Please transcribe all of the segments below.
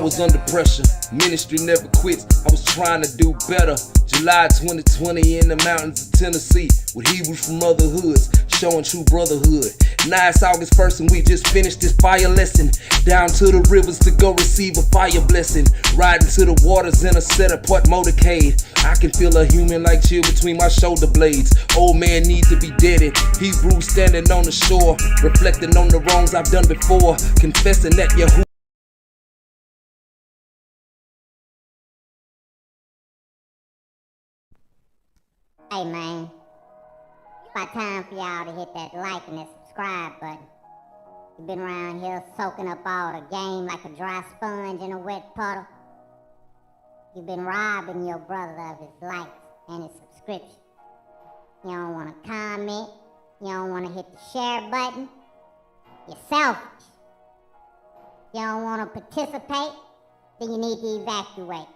was under pressure, ministry never quits. I was trying to do better. July 2020 in the mountains of Tennessee with Hebrews from other hoods showing true brotherhood. Now it's August 1st and we just finished this fire lesson. Down to the rivers to go receive a fire blessing. Riding to the waters in a set apart motorcade. I can feel a human like chill between my shoulder blades. Old man needs to be deaded. Hebrews standing on the shore, reflecting on the wrongs I've done before, confessing that Yahuwah. Hey man, it's about time for y'all to hit that like and that subscribe button. You've been around here soaking up all the game like a dry sponge in a wet puddle. You've been robbing your brother of his likes and his subscription. You don't want to comment, you don't want to hit the share button. You're selfish. You don't want to participate, then you need to evacuate.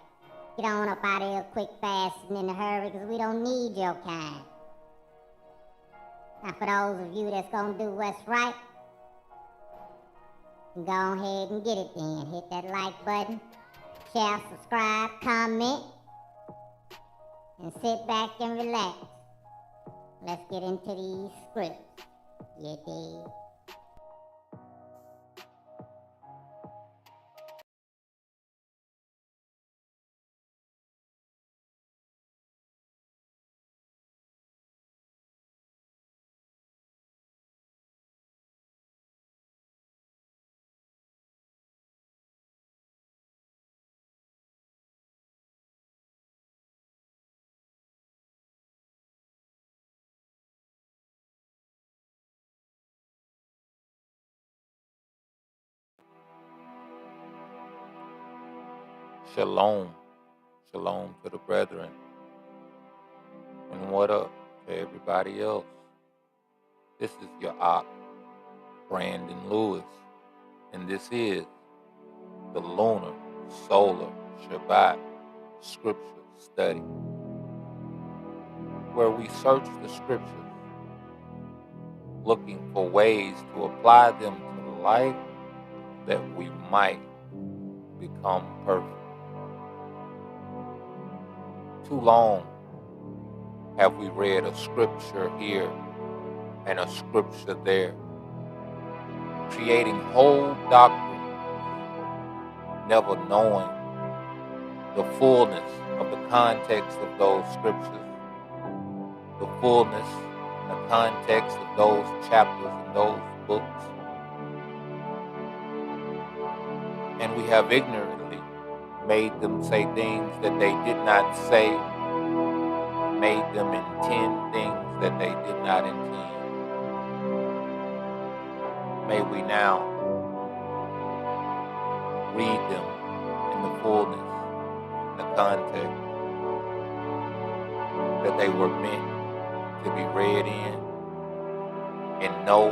Get on up out of here quick, fast, and in a hurry, because we don't need your kind. Now for those of you that's gonna do what's right, go ahead and get it then. Hit that like button, share, subscribe, comment, and sit back and relax. Let's get into these scripts. You dig? Shalom. Shalom to the brethren. And what up to everybody else? This is your Op, Brandon Lewis. And this is the Lunar Solar Shabbat Scripture Study, where we search the Scriptures, looking for ways to apply them to life that we might become perfect. Too long have we read a scripture here and a scripture there, creating whole doctrine, never knowing the fullness of the context of those scriptures, the fullness and the context of those chapters and those books. And we have ignorantly made them say things that they did not say, made them intend things that they did not intend. May we now read them in the fullness, in the context that they were meant to be read in, and know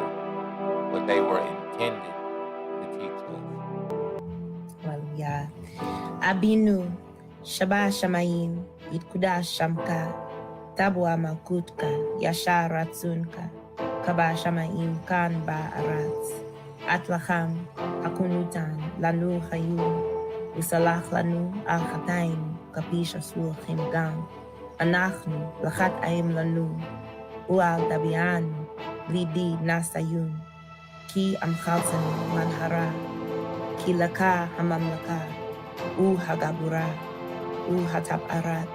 what they were intended to teach us. Hallelujah. Abinu, Shaba Shamayim, Yitkuda Shamka, Tabwa Makutka, Yashar Ratsunka, Kaba Shamayim Kan Ba Arat, Atlacham, Akunutan, Lanu Hayum, Usalach Lanu, Al Khataim, Kapisha Sur Khimgam, Anachnu, Lachat Aim Lanu, Ual Dabian, Lidi Nasayun, Ki Amkhalsan Manhara, Ki Laka Hamamlaka, U Hagabura, U Hatap Arat,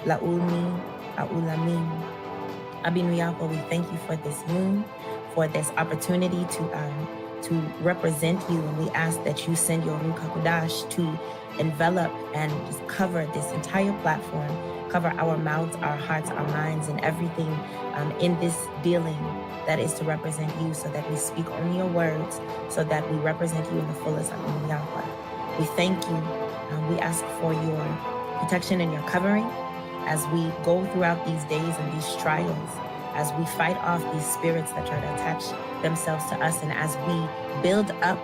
Launi, Aulamim. Abinu Yahweh, we thank you for this moon, for this opportunity to represent you, and we ask that you send your Ruach HaKodesh to envelop and just cover this entire platform, cover our mouths, our hearts, our minds, and everything in this dealing that is to represent you, so that we speak only your words, so that we represent you in the fullest of Yahweh. We thank you. We ask for your protection and your covering as we go throughout these days and these trials, as we fight off these spirits that try to attach themselves to us, and as we build up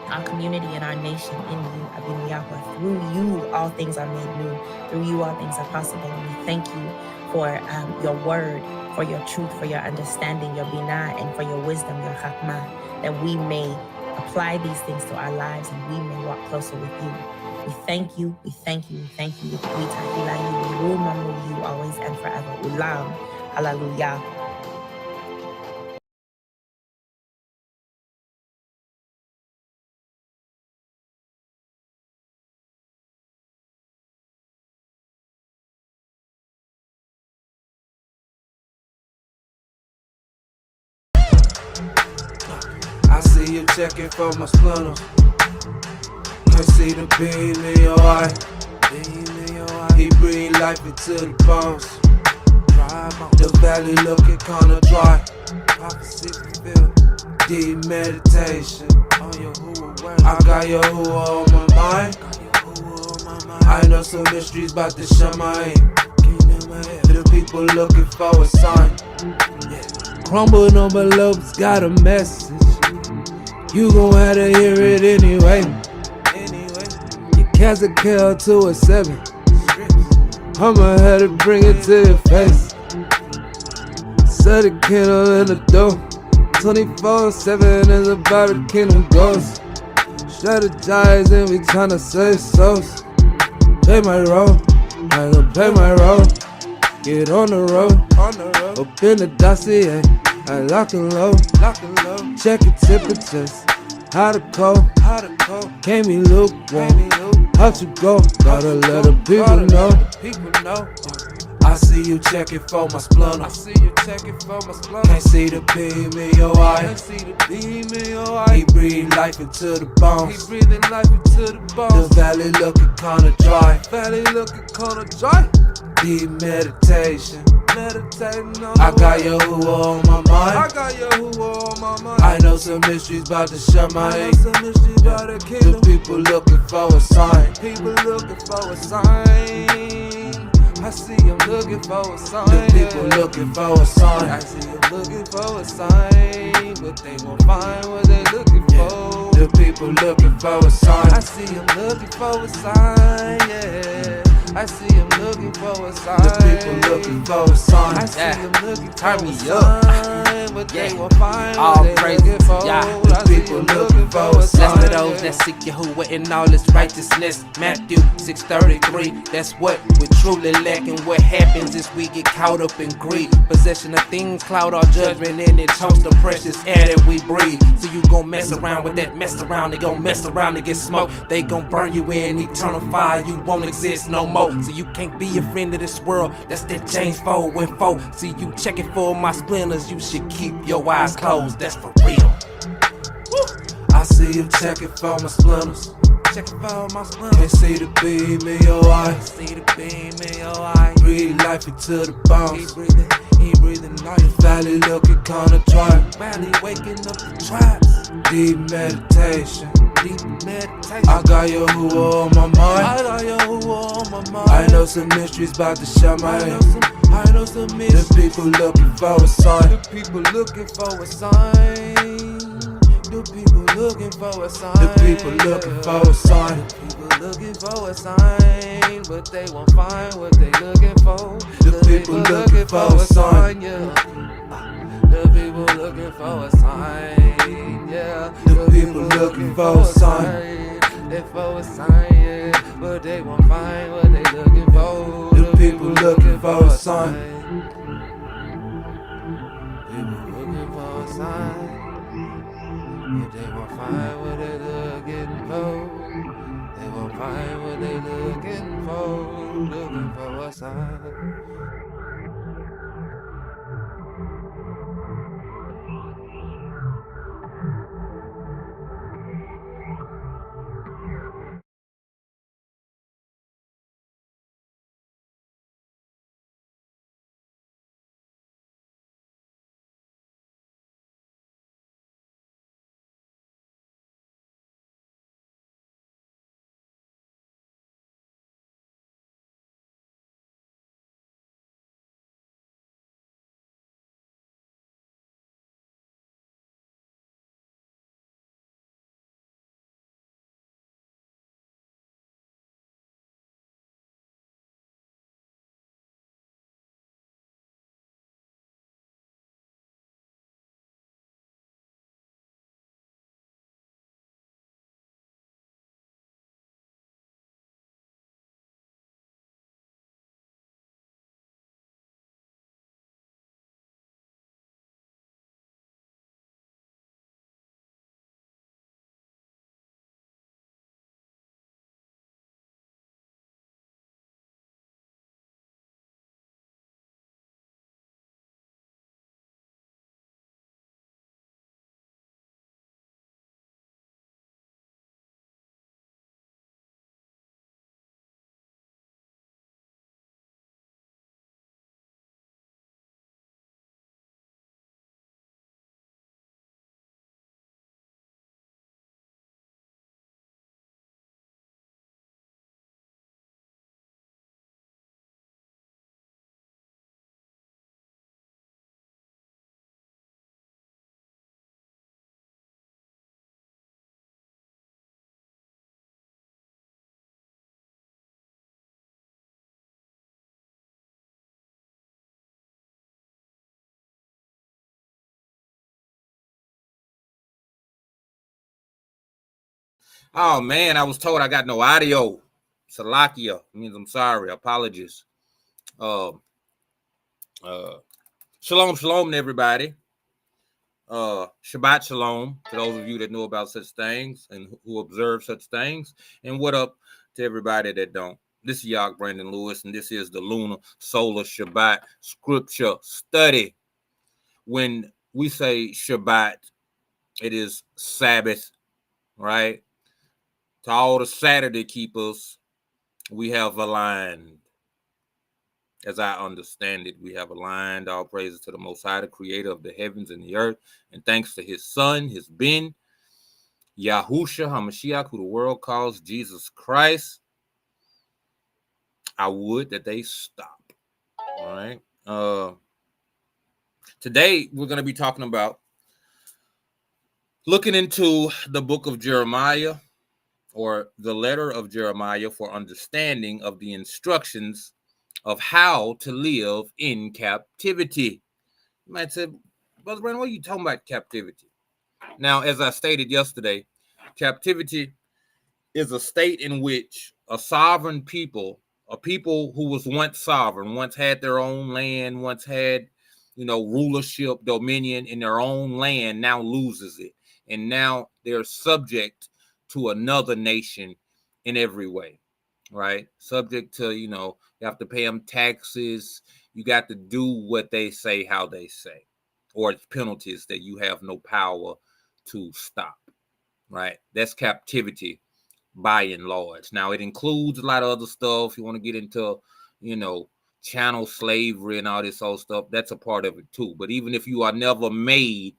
our community and our nation in you, Abinu Yahweh. Through you, all things are made new. Through you, all things are possible. And we thank you for your word, for your truth, for your understanding, your binah, and for your wisdom, your chakmah, that we may Apply these things to our lives and we may walk closer with you. We thank you, we thank you, we thank you. We tahila you, we will remember you always and forever. Ulam, hallelujah. I see you checking for my splinters. Can't see the beam in your eye. He breathe life into the bones. The valley looking kinda dry. Deep meditation. I got your who on my mind. I know some mysteries about the shaman. The people looking for a sign. Crumbled on envelopes got a message. You gon' have to hear it anyway. Your cats a kill to a 7. I'ma have to bring it to your face. Set a candle in the door. 24/7 is about a kingdom ghost. Strategize and we tryna save souls. Play my role, I gon' play my role. Get on the road, open the dossier. I lock and load, check your temperatures. How to cold, can't be lukewarm. How to go, gotta let the people know. I see you checking for my splinter. Can't see the beam in your eye. He breathe life into the bones. The valley looking kinda dry. Deep meditation. I got your who on my mind. I know some mysteries about the shaman. The people looking for a sign. I see them looking for a sign. The people looking for a sign. I see them looking for a sign, but they won't find what they looking for. The people looking for a sign. I see them looking for a sign, yeah. I see them looking for a sign. The people looking for a sign. I see them looking for a sign, but they won't find what they looking for. The people looking for a sign. Blessed are those that seek Yahuwah in all His righteousness. Matthew 6:33. That's what we're truly lacking. What happens is we get caught up in greed. Possession of things cloud our judgment, and it chokes the precious air that we breathe. So you gon' mess around with that, mess around, they gon' mess around and get smoked. They gon' burn you in eternal fire. You won't exist no more. So you can't be a friend of this world. That's that James 4:4. See you checking for my splinters. You should keep your eyes closed. That's for real. I see you checking for my splinters. Can't see the beam in your eye. Breathe life into the bones. He breathing life. The valley looking kinda dry. Valley waking up the tribes. Deep meditation. Meditation. I got your who on my mind. I got your who on my mind. I know some mysteries about the shaman. I know some The mysteries. people looking for a sign. The people looking for a sign. The people looking for a sign. The people looking for a sign. People looking for a sign, but they won't find what they looking for. The people looking for a sign. Yeah. The people looking for a sign, yeah. The people looking for a sign. They for a sign, yeah. But they won't find what they looking for. The people looking for a sign. People looking for a sign. But they won't find what they looking for. They won't find what they looking for a sign. Oh man, I was told I got no audio. Salakia means I'm sorry. Apologies. Um, shalom, shalom to everybody. Shabbat shalom to those of you that know about such things and who observe such things. And what up to everybody that don't. This is Yahweh Brandon Lewis, and this is the Lunar Solar Shabbat Scripture Study. When we say Shabbat, it is Sabbath, right? To all the Saturday keepers, we have aligned. As I understand it, we have aligned. All praises to the Most High, the creator of the heavens and the earth. And thanks to his son, his Ben, Yahusha HaMashiach, who the world calls Jesus Christ, I would that they stop. All right. Today, we're going to be talking about looking into the book of Jeremiah, or the letter of Jeremiah, for understanding of the instructions of how to live in captivity. You might say, Brother Brandon, what are you talking about captivity? Now, as I stated yesterday, captivity is a state in which a sovereign people, a people who was once sovereign, once had their own land, once had, rulership, dominion in their own land, now loses it. And now they're subject to another nation in every way, right? Subject to, you have to pay them taxes. You got to do what they say, how they say, or it's penalties that you have no power to stop, right? That's captivity by and large. Now, it includes a lot of other stuff. You want to get into, chattel slavery and all this old stuff, that's a part of it too. But even if you are never made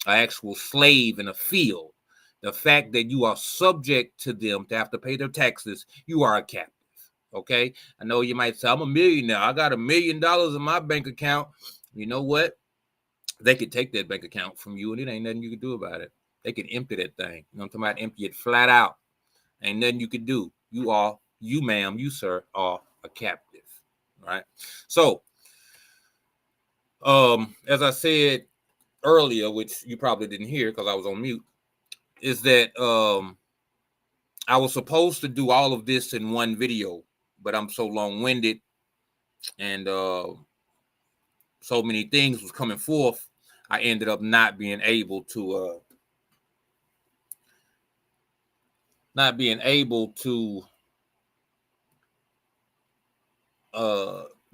an actual slave in a field, the fact that you are subject to them to have to pay their taxes, you are a captive. Okay, I know you might say, I'm a millionaire. I got $1 million in my bank account. You know what? They could take that bank account from you, and it ain't nothing you can do about it. They could empty that thing. You know what I'm talking about? Empty it flat out. Ain't nothing you could do. You ma'am, you sir, are a captive. Right? So, as I said earlier, which you probably didn't hear because I was on mute, is that I was supposed to do all of this in one video, but I'm so long-winded and so many things was coming forth, I ended up not being able to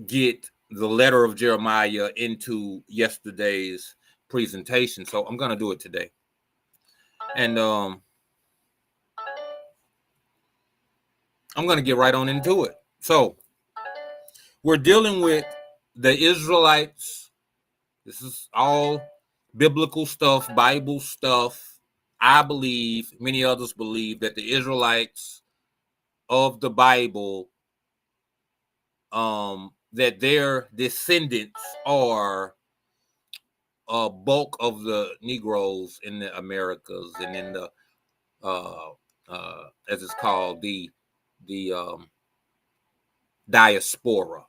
get the letter of Jeremiah into yesterday's presentation. So I'm gonna do it today. And I'm gonna get right on into it. So we're dealing with the Israelites. This is all biblical stuff, Bible stuff. I believe, many others believe, that the Israelites of the Bible, that their descendants are a bulk of the Negroes in the Americas and in the as it's called, the diaspora.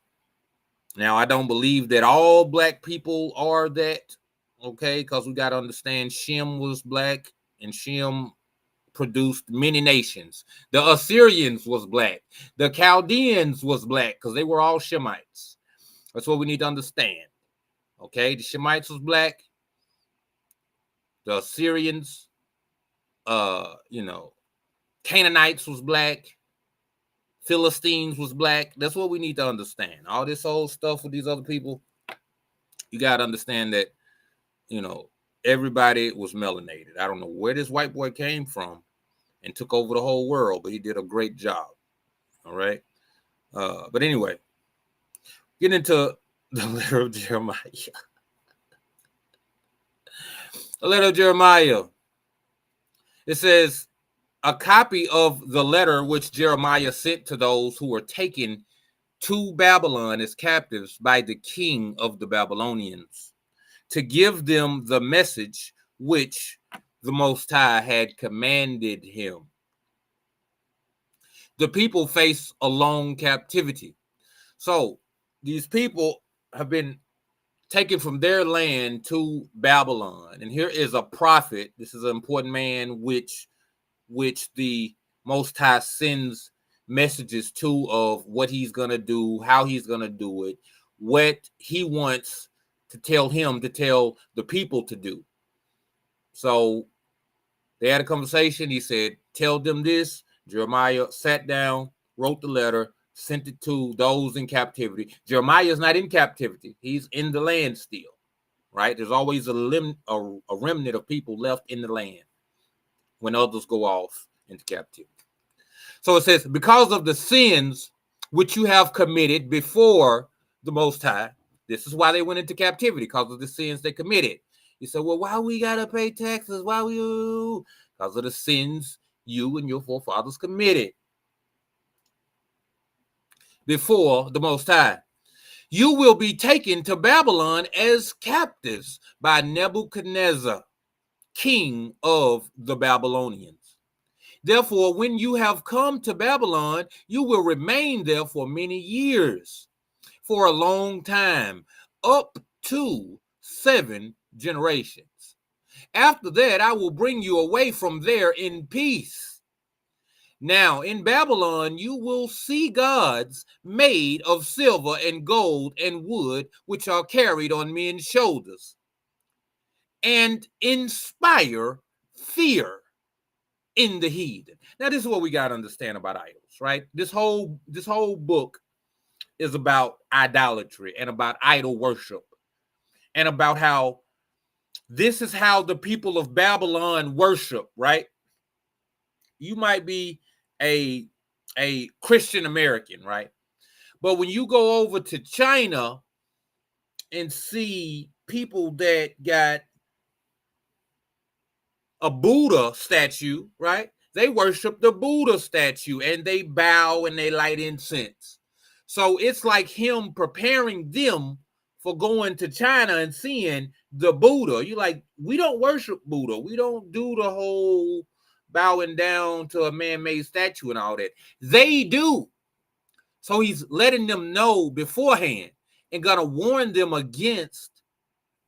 Now, I don't believe that all black people are that, okay, because we got to understand Shem was black, and Shem produced many nations. The Assyrians was black. The Chaldeans was black because they were all Shemites. That's what we need to understand. Okay, the Shemites was black. The Assyrians, Canaanites was black. Philistines was black. That's what we need to understand. All this old stuff with these other people, you got to understand that, everybody was melanated. I don't know where this white boy came from and took over the whole world, but he did a great job. All right. But anyway, getting into the letter of Jeremiah. The letter of Jeremiah. It says, a copy of the letter which Jeremiah sent to those who were taken to Babylon as captives by the king of the Babylonians, to give them the message which the Most High had commanded him. The people face a long captivity. So these people have been taken from their land to Babylon. And here is a prophet. This is an important man which which the Most High sends messages to of what he's going to do, how he's going to do it, what he wants to tell him to tell the people to do. So they had a conversation. He said, tell them this. Jeremiah sat down, wrote the letter, sent it to those in captivity. Jeremiah is not in captivity. He's in the land still, right? There's always a remnant of people left in the land when others go off into captivity. So it says, because of the sins which you have committed before the Most High, this is why they went into captivity, because of the sins they committed. You say, well, why we got to pay taxes? Why we? Because of the sins you and your forefathers committed before the Most High. You will be taken to Babylon as captives by Nebuchadnezzar, king of the Babylonians. Therefore, when you have come to Babylon, you will remain there for many years, for a long time, up to 7 generations. After that, I will bring you away from there in peace. Now, in Babylon, you will see gods made of silver and gold and wood, which are carried on men's shoulders, and inspire fear in the heathen. Now, this is what we got to understand about idols, right? This whole book is about idolatry and about idol worship and about how this is how the people of Babylon worship, right? You might be a Christian American, right? But when you go over to China and see people that got a Buddha statue, right? They worship the Buddha statue and they bow and they light incense. So it's like him preparing them for going to China and seeing the Buddha. You like, we don't worship Buddha. We don't do the whole bowing down to a man-made statue and all that. They do. So he's letting them know beforehand and gonna warn them against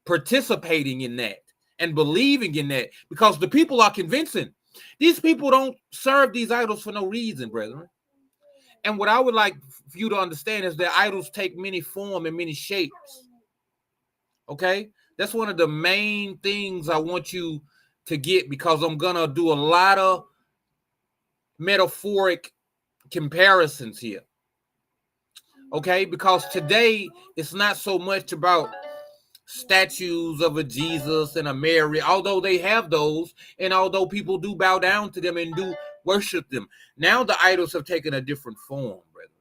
participating in that and believing in that, because the people are convincing. These people don't serve these idols for no reason, brethren. And what I would like for you to understand is that idols take many forms and many shapes. Okay? That's one of the main things I want you to get, because I'm going to do a lot of metaphoric comparisons here. Okay? Because today it's not so much about statues of a Jesus and a Mary, although they have those, and although people do bow down to them and do worship them. Now the idols have taken a different form, brethren.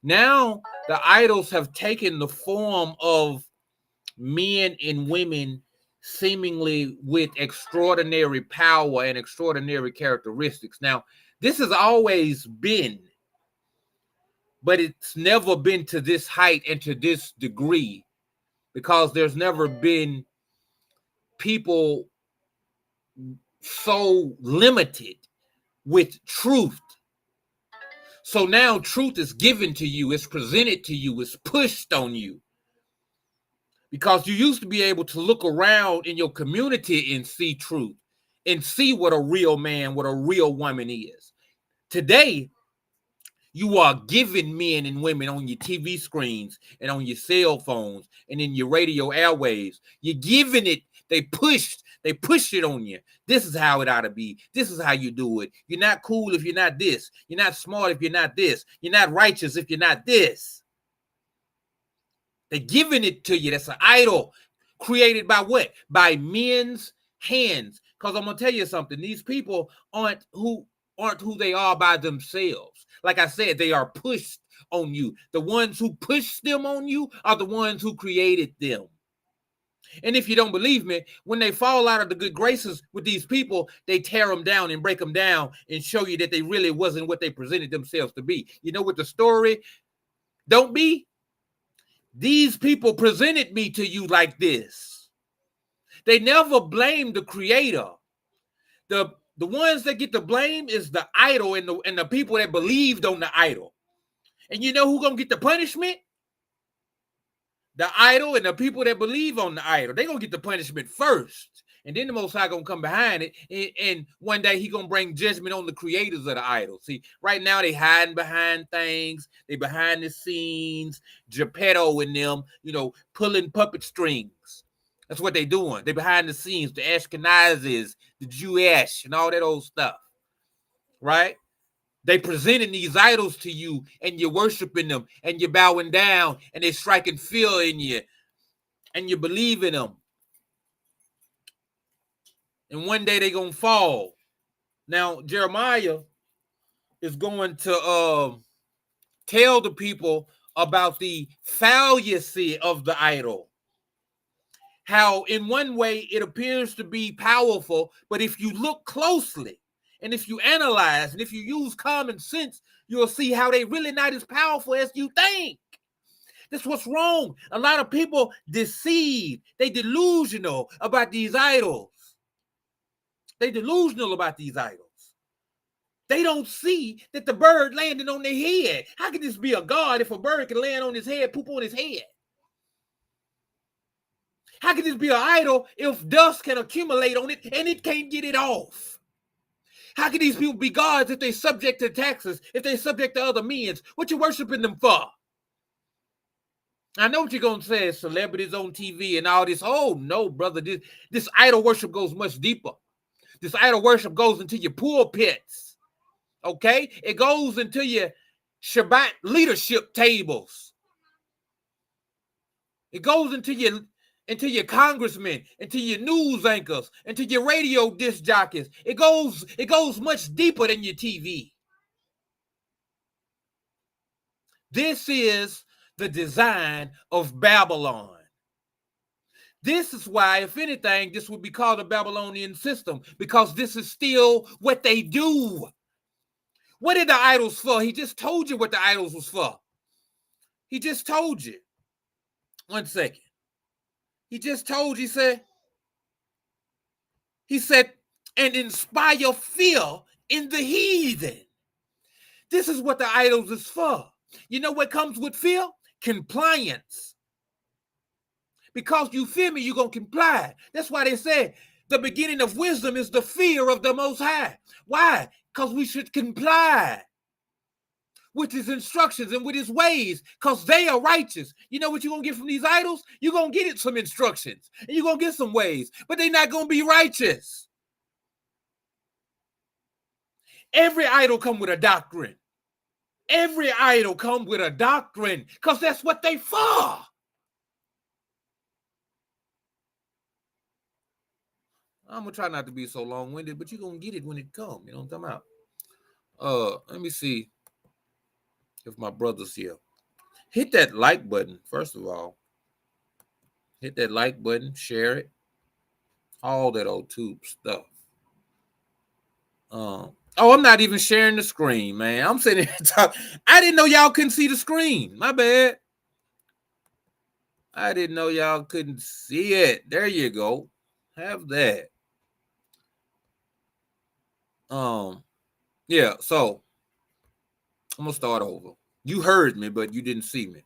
Now the idols have taken the form of men and women seemingly with extraordinary power and extraordinary characteristics. Now, this has always been, but it's never been to this height and to this degree, because there's never been people so limited with truth. So now truth is given to you, it's presented to you, it's pushed on you. Because you used to be able to look around in your community and see truth and see what a real man, what a real woman is. Today, you are giving men and women on your TV screens and on your cell phones and in your radio airwaves. You're giving it. They push it on you. This is how it ought to be. This is how you do it. You're not cool if you're not this. You're not smart if you're not this. You're not righteous if you're not this. They're giving it to you. That's an idol created by what? By men's hands. Because I'm going to tell you something. These people aren't who they are by themselves. Like I said, they are pushed on you. The ones who push them on you are the ones who created them. And if you don't believe me, when they fall out of the good graces with these people, they tear them down and break them down and show you that they really wasn't what they presented themselves to be. You know what the story don't be? These people presented me to you like this. They never blamed the creator. The ones that get the blame is the idol and the people that believed on the idol. And you know who's going to get the punishment? The idol and the people that believe on the idol. They're going to get the punishment first. And then the Most High gonna come behind it, and one day he gonna bring judgment on the creators of the idols. See, right now they hiding behind things, they behind the scenes, Geppetto and them, pulling puppet strings. That's what they doing. They behind the scenes, the Ashkenazis, the Jewish, and all that old stuff, right? They presenting these idols to you, and you're worshiping them, and you're bowing down, and they striking fear in you, and you believe in them. And one day they're going to fall. Now, Jeremiah is going to tell the people about the fallacy of the idol. How in one way it appears to be powerful, but if you look closely, and if you analyze, and if you use common sense, you'll see how they really not as powerful as you think. That's what's wrong. A lot of people deceive. They delusional about these idols. They delusional about these idols. They don't see that the bird landing on their head. How can this be a god if a bird can land on his head, poop on his head? How can this be an idol if dust can accumulate on it and it can't get it off? How can these people be gods if they're subject to taxes, if they're subject to other means? What you worshiping them for? I know what you're going to say, celebrities on TV and all this. Oh, no, brother. This idol worship goes much deeper. This idol worship goes into your pulpits, okay? It goes into your Shabbat leadership tables. It goes into your congressmen, into your news anchors, into your radio disc jockeys. It goes much deeper than your TV. This is the design of Babylon. This is why, if anything, this would be called a Babylonian system, because this is still what they do. What are the idols for? He just told you what the idols was for. He just told you. 1 second. He just told you, he said, and inspire fear in the heathen. This is what the idols is for. You know what comes with fear? Compliance. Because you fear me, you're going to comply. That's why they say the beginning of wisdom is the fear of the Most High. Why? Because we should comply with his instructions and with his ways, because they are righteous. You know what you're going to get from these idols? You're going to get some instructions, and you're going to get some ways, but they're not going to be righteous. Every idol come with a doctrine. Every idol come with a doctrine, because that's what they for. I'm going to try not to be so long-winded, but you're going to get it when it comes. You know what I'm talking about? Let me see if my brother's here. Hit that like button, first of all. Hit that like button, share it. All that old tube stuff. I'm not even sharing the screen, man. I'm sitting here talking. I didn't know y'all couldn't see the screen. My bad. I didn't know y'all couldn't see it. There you go. Have that. Yeah, so I'm gonna start over. You heard me, but you didn't see me.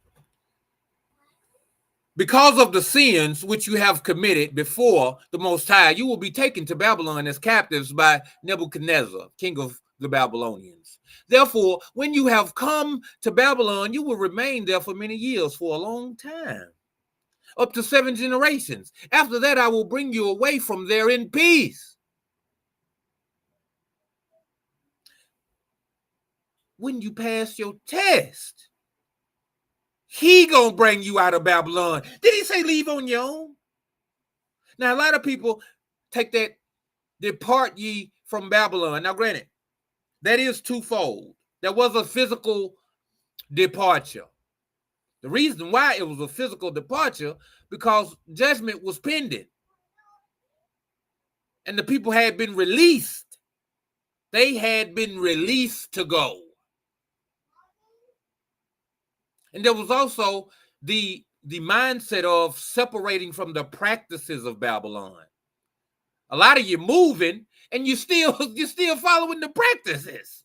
Because of the sins which you have committed before the Most High, you will be taken to Babylon as captives by Nebuchadnezzar, king of the Babylonians. Therefore, when you have come to Babylon, you will remain there for many years, for a long time, up to 7 generations. After that, I will bring you away from there in peace. When you pass your test, he gonna bring you out of Babylon. Did he say leave on your own? Now, a lot of people take that, depart ye from Babylon. Now, granted, that is twofold. There was a physical departure. The reason why it was a physical departure, because judgment was pending. And the people had been released. They had been released to go. And there was also the mindset of separating from the practices of Babylon. A lot of you moving, and you're still following the practices.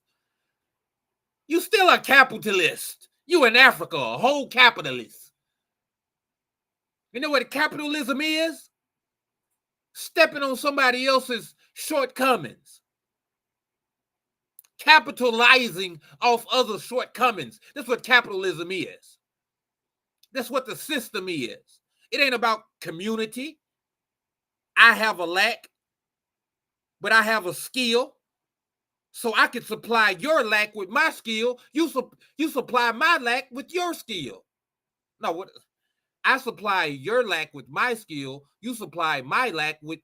You still a capitalist. You in Africa, a whole capitalist. You know what capitalism is? stepping on somebody else's shortcomings, capitalizing off other shortcomings. That's what capitalism is. That's what the system is. It ain't about community. I have a lack, but I have a skill. So I can supply your lack with my skill. You supply my lack with your skill. No, what? I supply your lack with my skill. You supply my lack with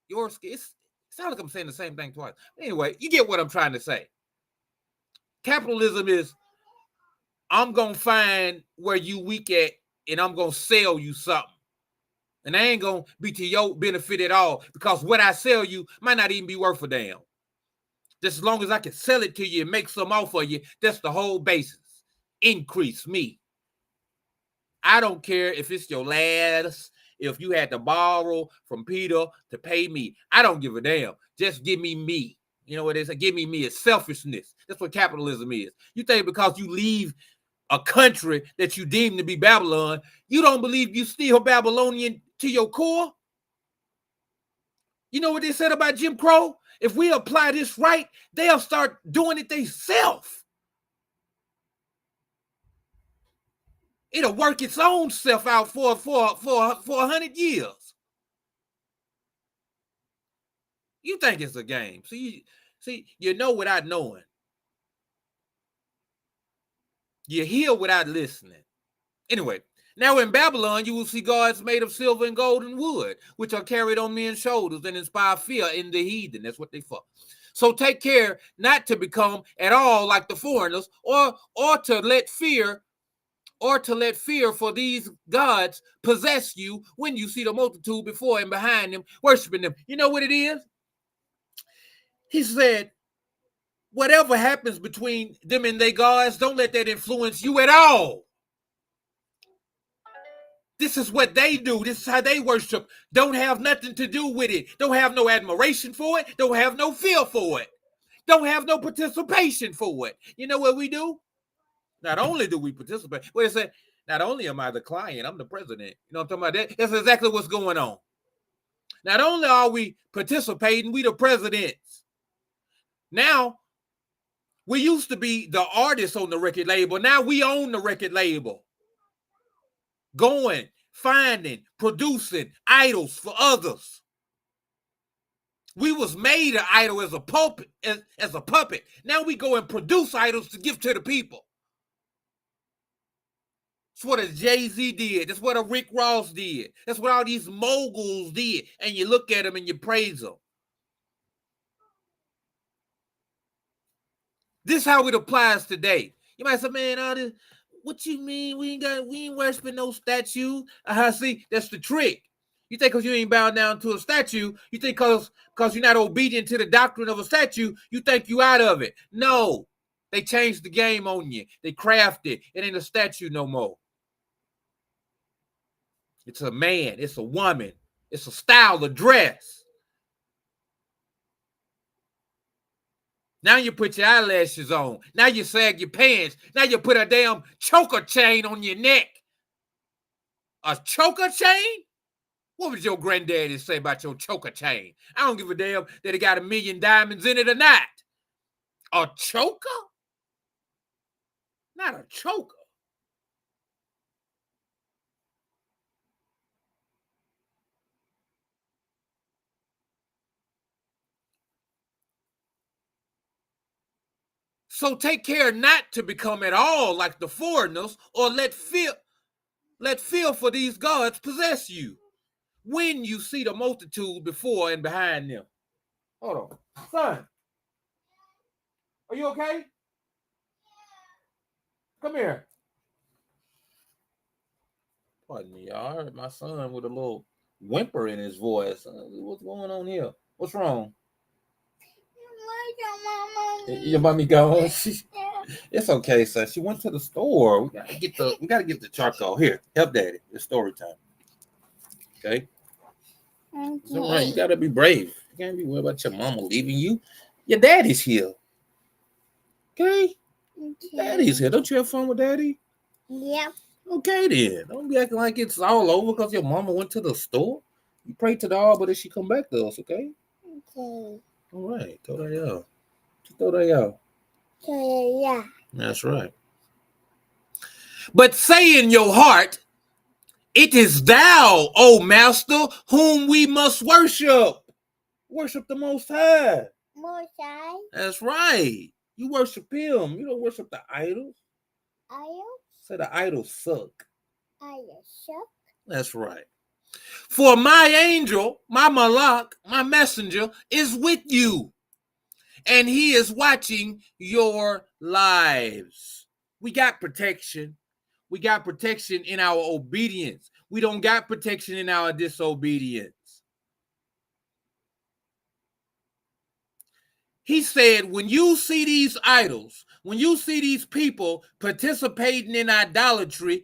your skill. It sounds like I'm saying the same thing twice. Anyway, you get what I'm trying to say. Capitalism is, I'm going to find where you weak at and I'm going to sell you something. And I ain't going to be to your benefit at all because what I sell you might not even be worth a damn. Just as long as I can sell it to you and make some off of you, that's the whole basis. Increase me. I don't care if it's your last, if you had to borrow from Peter to pay me. I don't give a damn. Just give me me. You know what it is? Give me me. It's selfishness. That's what capitalism is. You think because you leave a country that you deem to be Babylon, you don't believe you still Babylonian to your core? You know what they said about Jim Crow? If we apply this right, they'll start doing it themselves. It'll work its own self out for 100 years. You think it's a game. See, you know without knowing. You hear without listening. Anyway, now in Babylon, you will see gods made of silver and gold and wood, which are carried on men's shoulders and inspire fear in the heathen. That's what they for. So take care not to become at all like the foreigners, or to let fear for these gods possess you when you see the multitude before and behind them, worshiping them. You know what it is? He said, whatever happens between them and their gods, don't let that influence you at all. This is what they do. This is how they worship. Don't have nothing to do with it. Don't have no admiration for it. Don't have no feel for it. Don't have no participation for it. You know what we do? Not only do we participate, wait a second, not only am I the client, I'm the president. You know what I'm talking about? That's exactly what's going on. Not only are we participating, we the presidents. Now, we used to be the artists on the record label. Now we own the record label. Going, finding, producing idols for others. We was made an idol as a puppet, as a puppet. Now we go and produce idols to give to the people. That's what a Jay-Z did. That's what a Rick Ross did. That's what all these moguls did. And you look at them and you praise them. This is how it applies today. You might say, man, all this, what you mean? We ain't worshiping no statue. See, that's the trick. You think because you ain't bowed down to a statue, you think because you're not obedient to the doctrine of a statue, you think you out of it. No. They changed the game on you. They crafted. It ain't a statue no more. It's a man. It's a woman. It's a style of dress. Now you put your eyelashes on. Now you sag your pants. Now you put a damn choker chain on your neck. A choker chain? What would your granddaddy say about your choker chain? I don't give a damn that it got 1 million diamonds in it or not. A choker? Not a choker. So take care not to become at all like the foreigners, or let fear for these gods possess you when you see the multitude before and behind them. Hold on. Son, are you okay? Come here. Pardon me, y'all. I heard my son with a little whimper in his voice. What's going on here? What's wrong? Your mommy gone. It's okay, son. She went to the store. We gotta get the charcoal. Here, help daddy. It's story time. Okay? It's all right. You gotta be brave. You can't be worried about your mama leaving you. Your daddy's here. Okay? Daddy's here. Don't you have fun with daddy? Yep. Okay then. Don't be acting like it's all over because your mama went to the store. You pray to the Abba that she come back to us, okay? Okay. All right. Throw that out. Throw that out. Yeah. That's right. But say in your heart, it is thou, O Master, whom we must worship. Worship the Most High. Most High. That's right. You worship him. You don't worship the idols. Idols? Say the idols suck. Idols suck. That's right. For my angel, my malak, my messenger, is with you, and he is watching your lives. We got protection. We got protection in our obedience. We don't got protection in our disobedience. He said, when you see these idols, when you see these people participating in idolatry,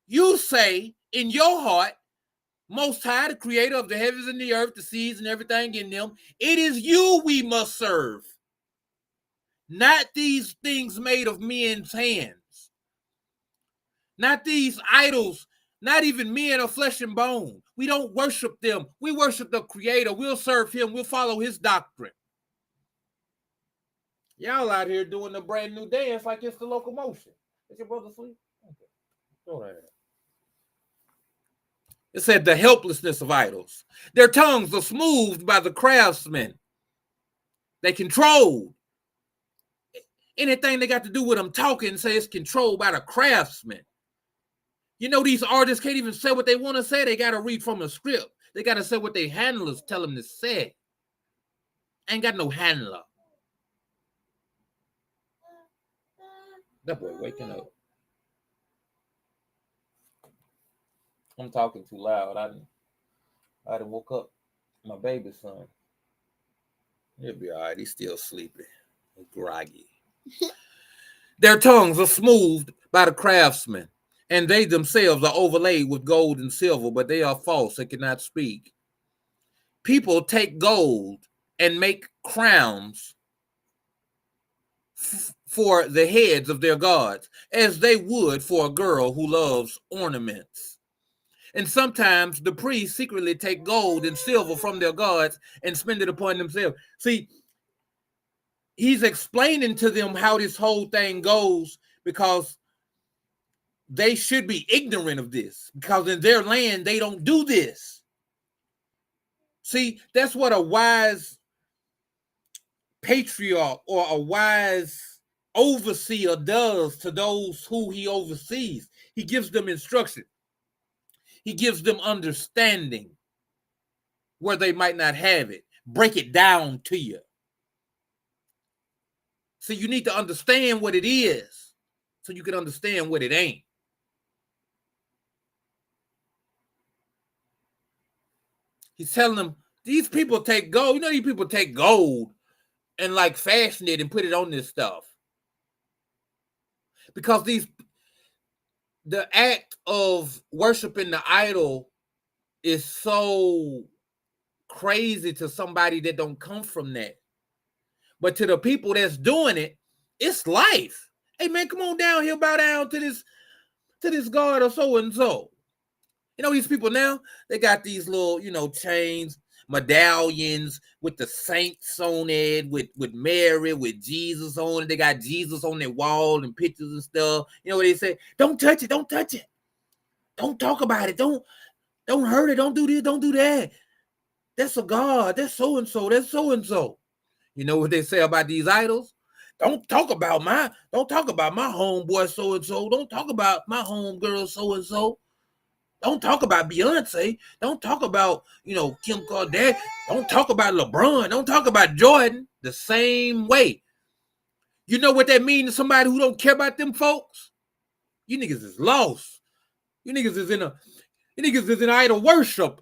you say in your heart, Most High, the creator of the heavens and the earth, the seas and everything in them, it is you we must serve, not these things made of men's hands, not these idols, not even men of flesh and bone. We don't worship them. We worship the creator. We'll serve him. We'll follow his doctrine. Y'all out here doing the brand new dance like it's the locomotion. Is your brother asleep? Okay. Go ahead. It said the helplessness of idols. Their tongues are smoothed by the craftsmen. They control anything they got to do with them talking. Say it's controlled by the craftsmen. You know, these artists can't even say what they want to say. They got to read from a script. They got to say what their handlers tell them to say. Ain't got no handler. That boy waking up. I'm talking too loud. I done woke up my baby son. He'll be all right. He's still sleeping. He's groggy. Their tongues are smoothed by the craftsmen, and they themselves are overlaid with gold and silver, but they are false and cannot speak. People take gold and make crowns for the heads of their gods, as they would for a girl who loves ornaments. And sometimes the priests secretly take gold and silver from their gods and spend it upon themselves. See, he's explaining to them how this whole thing goes because they should be ignorant of this, because in their land, they don't do this. See, that's what a wise patriarch or a wise overseer does to those who he oversees. He gives them instruction. He gives them understanding where they might not have it. Break it down to you. So you need to understand what it is so you can understand what it ain't. He's telling them, these people take gold. You know, these people take gold and like fashion it and put it on this stuff. Because the act of worshiping the idol is so crazy to somebody that don't come from that. But to the people that's doing it, it's life. Hey man, come on down here, bow down to this god or so and so. You know, these people now, they got these little, chains, medallions with the saints on it, with Mary, with Jesus on it. They got Jesus on their wall and pictures and stuff. You know what they say? Don't touch it, don't touch it. Don't talk about it. Don't hurt it. Don't do this, don't do that. That's a god. That's so and so. That's so and so. You know what they say about these idols? Don't talk about my homeboy so and so. Don't talk about my homegirl so and so. Don't talk about Beyonce. Don't talk about, Kim Kardashian. Don't talk about LeBron. Don't talk about Jordan. The same way. You know what that means to somebody who don't care about them folks? You niggas is lost. You niggas is in idol worship.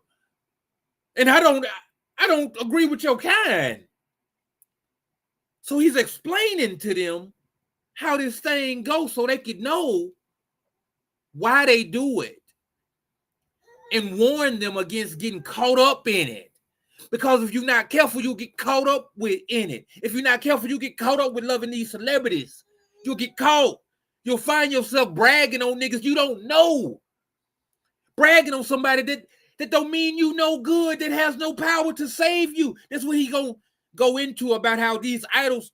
And I don't agree with your kind. So he's explaining to them how this thing goes so they could know why they do it and warn them against getting caught up in it. Because if you're not careful, you'll get caught up in it. If you're not careful, you'll get caught up with loving these celebrities. You'll get caught. You'll find yourself bragging on niggas you don't know. Bragging on somebody that don't mean you no good, that has no power to save you. That's what he gonna go into about how these idols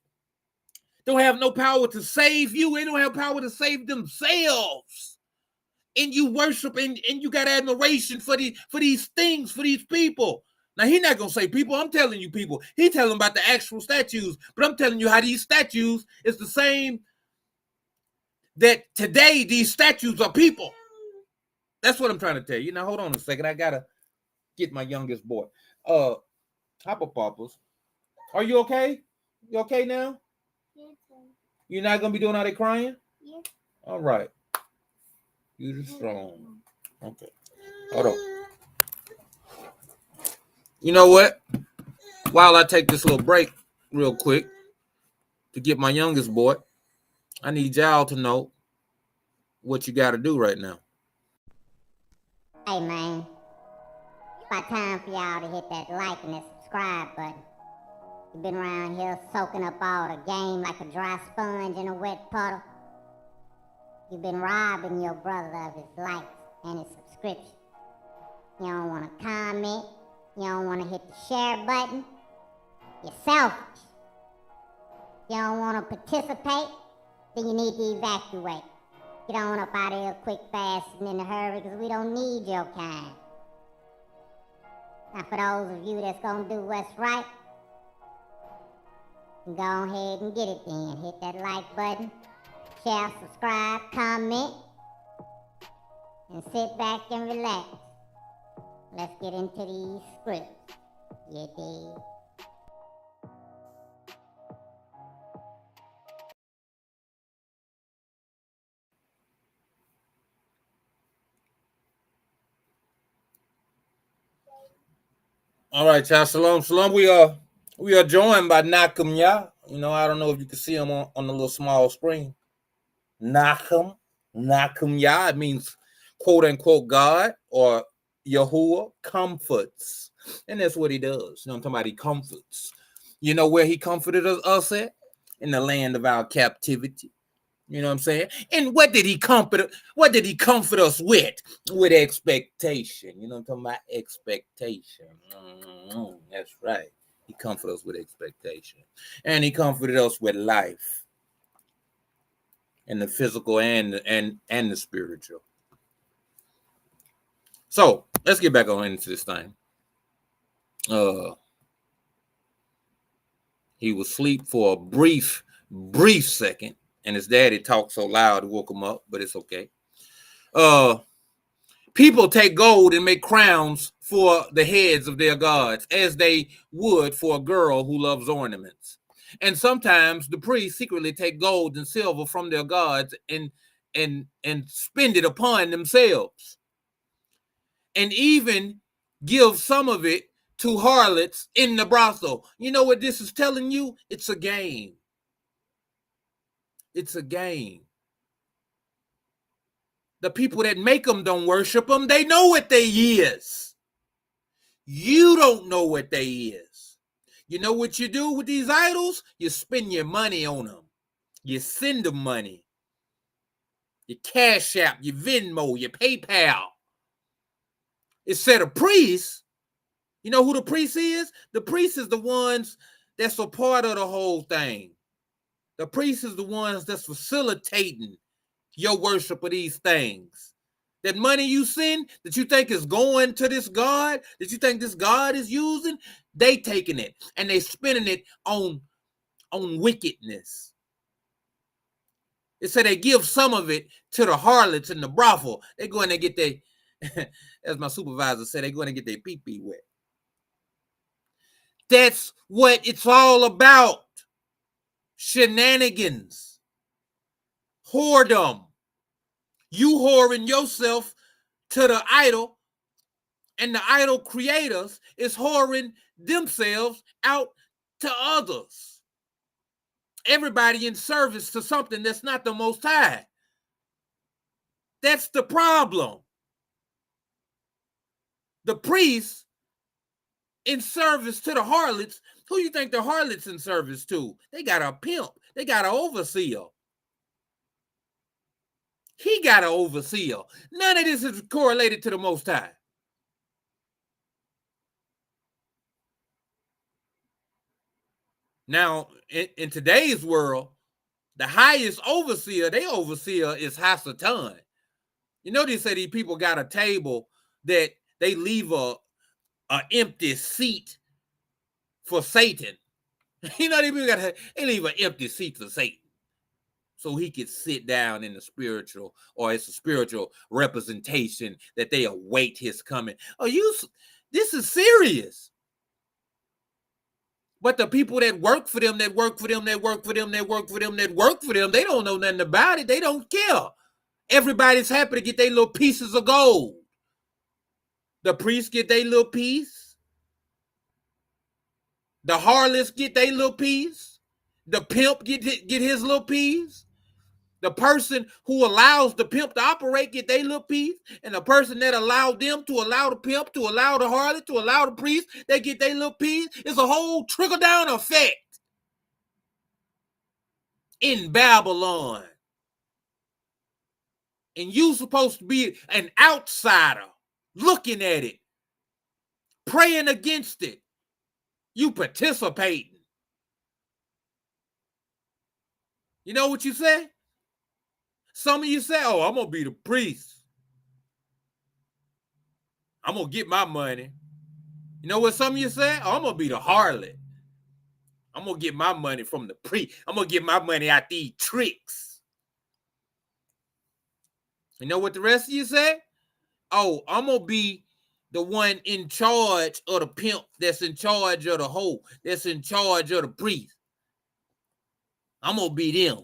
don't have no power to save you. They don't have power to save themselves. And you worship and you got admiration for these things, for these people. Now, he's not going to say people. I'm telling you people. He's telling about the actual statues. But I'm telling you how these statues is the same that today these statues are people. That's what I'm trying to tell you. Now, hold on a second. I got to get my youngest boy. Hopper Poppers. Are you okay? You okay now? Yes, sir. You're not going to be doing all that crying? Yes. All right. You're strong. Okay. Hold on. You know what? While I take this little break real quick to get my youngest boy, I need y'all to know what you got to do right now. Hey, man. It's about time for y'all to hit that like and that subscribe button. You've been around here soaking up all the game like a dry sponge in a wet puddle. You've been robbing your brother of his likes and his subscription. You don't want to comment. You don't want to hit the share button. You're selfish. You don't want to participate. Then you need to evacuate. Get on up out of here quick, fast, and in a hurry, because we don't need your kind. Now, for those of you that's going to do what's right, go ahead and get it then. Hit that like button, share, subscribe, comment, and sit back and relax. Let's get into these scripts. You dig? All right, y'all. Shalom, shalom. We are joined by Nakum Yah. You know, I don't know if you can see him on the little small screen. Nakum Yah. It means quote unquote God or Yahuwah comforts. And that's what he does. You know, I'm talking about he comforts. You know where he comforted us at? In the land of our captivity. You know what I'm saying? And what did he comfort? What did he comfort us with? With expectation. You know what I'm talking about? Expectation. That's right. He comforted us with expectation. And he comforted us with life. In the physical and the spiritual. So let's get back on into this thing. He was asleep for a brief second. And his daddy talked so loud it woke him up, but it's okay. People take gold and make crowns for the heads of their gods, as they would for a girl who loves ornaments. And sometimes the priests secretly take gold and silver from their gods and spend it upon themselves. And even give some of it to harlots in the brothel. You know what this is telling you? It's a game. It's a game. The people that make them don't worship them. They know what they is. You don't know what they is. You know what you do with these idols? You spend your money on them. You send them money. Your Cash App, your Venmo, your PayPal. Instead of priests, you know who the priest is? The priest is the ones that's a part of the whole thing. The priest is the ones that's facilitating your worship of these things. That money you send that you think is going to this God, that you think this God is using, they taking it and they spending it on wickedness. It said they give some of it to the harlots in the brothel. They go in and get their, as my supervisor said, they go in and get their pee-pee wet. That's what it's all about. Shenanigans. Whoredom. You whoring yourself to the idol, and the idol creators is whoring themselves out to others. Everybody in service to something that's not the Most High. That's the problem. The priests in service to the harlots. Who you think the harlots in service to? They got a pimp. They got an overseer. He got an overseer. None of this is correlated to the Most High. Now, in today's world, the highest overseer, their overseer is Hasatan. You know, they say these people got a table that they leave a empty seat for Satan. You know, they leave an empty seat for Satan, so he could sit down in the spiritual, or it's a spiritual representation that they await his coming. Oh, this is serious. But the people that work for them, they don't know nothing about it. They don't care. Everybody's happy to get their little pieces of gold. The priests get their little piece. The harlots get their little piece. The pimp get his little piece. The person who allows the pimp to operate get their little piece. And the person that allowed them to allow the pimp, to allow the harlot, to allow the priest, they get their little piece. It's a whole trickle-down effect in Babylon. And you supposed to be an outsider looking at it, praying against it. You participating. You know what you say? Some of you say, oh, I'm going to be the priest. I'm going to get my money. You know what some of you say? Oh, I'm going to be the harlot. I'm going to get my money from the priest. I'm going to get my money out these tricks. You know what the rest of you say? Oh, I'm going to be the one in charge of the pimp, that's in charge of the hoe, that's in charge of the priest. I'm going to be them.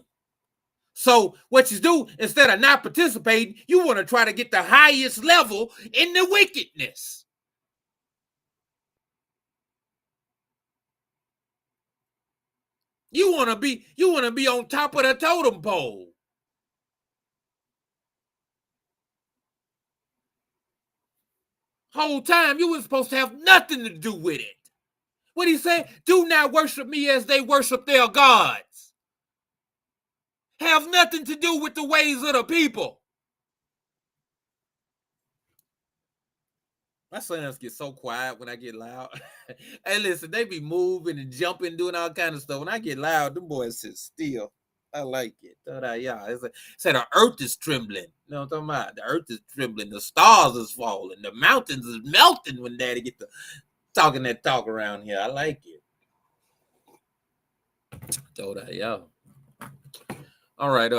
So what you do, instead of not participating, you want to try to get the highest level in the wickedness. You want to be on top of the totem pole. Whole time you were supposed to have nothing to do with it. What he said? Do not worship me as they worship their gods. Have nothing to do with the ways of the people. My sons get so quiet when I get loud. Hey, listen, they be moving and jumping, doing all kind of stuff. When I get loud, them boys sit still. I like it. Say the earth is trembling. You know what I'm talking about? The earth is trembling. The stars is falling. The mountains is melting when daddy get to talking that talk around here. I like it. All right.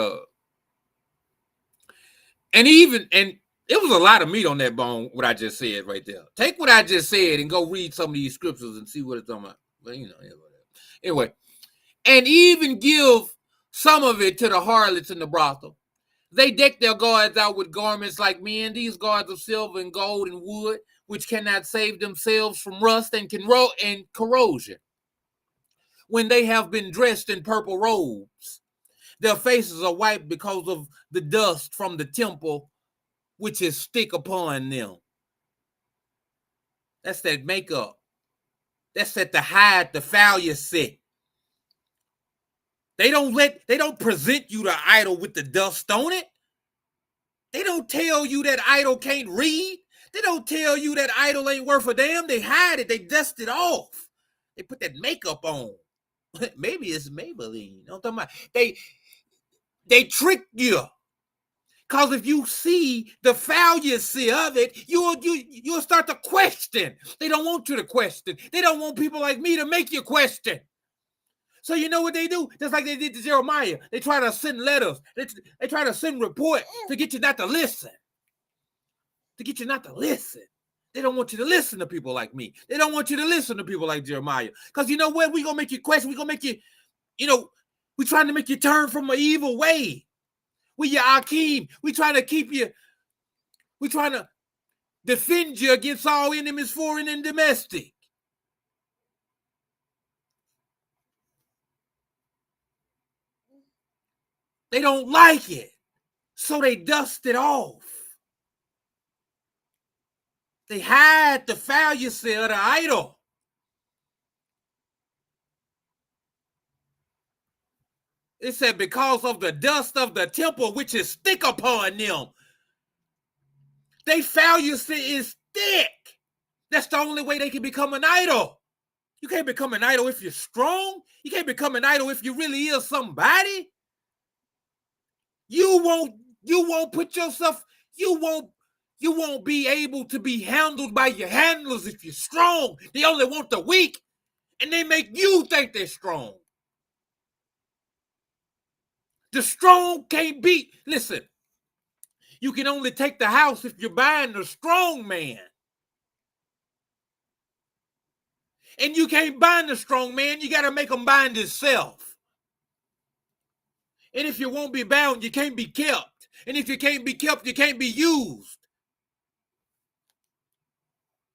And it was a lot of meat on that bone, what I just said right there. Take what I just said and go read some of these scriptures and see what it's talking about. But, you know, anyway. And even give some of it to the harlots in the brothel. They deck their guards out with garments like men, these guards of silver and gold and wood, which cannot save themselves from rust and corrosion. When they have been dressed in purple robes, their faces are white because of the dust from the temple, which is stick upon them. That's that makeup. That's that to hide the fallacy. They don't present you the idol with the dust on it. They don't tell you that idol can't read. They don't tell you that idol ain't worth a damn. They hide it. They dust it off. They put that makeup on. Maybe it's Maybelline. You know what I'm talking about? They trick you. Because if you see the fallacy of it, you'll start to question. They don't want you to question. They don't want people like me to make you question. So you know what they do? Just like they did to Jeremiah. They try to send letters. They try to send reports to get you not to listen. To get you not to listen. They don't want you to listen to people like me. They don't want you to listen to people like Jeremiah. Because you know what? We're going to make you question. We're going to make you, we're trying to make you turn from an evil way. We your Akeem. We trying to keep you. We trying to defend you against all enemies, foreign and domestic. They don't like it. So they dust it off. They hide the fallacy of the idol. It said because of the dust of the temple, which is thick upon them. They fallacy is thick. That's the only way they can become an idol. You can't become an idol if you're strong. You can't become an idol if you really is somebody. You won't put yourself, you won't be able to be handled by your handlers if you're strong. They only want the weak, and they make you think they're strong. The strong can't beat. Listen, you can only take the house if you're buying the strong man. And you can't bind the strong man, you got to make him bind himself. And if you won't be bound, you can't be kept. And if you can't be kept, you can't be used.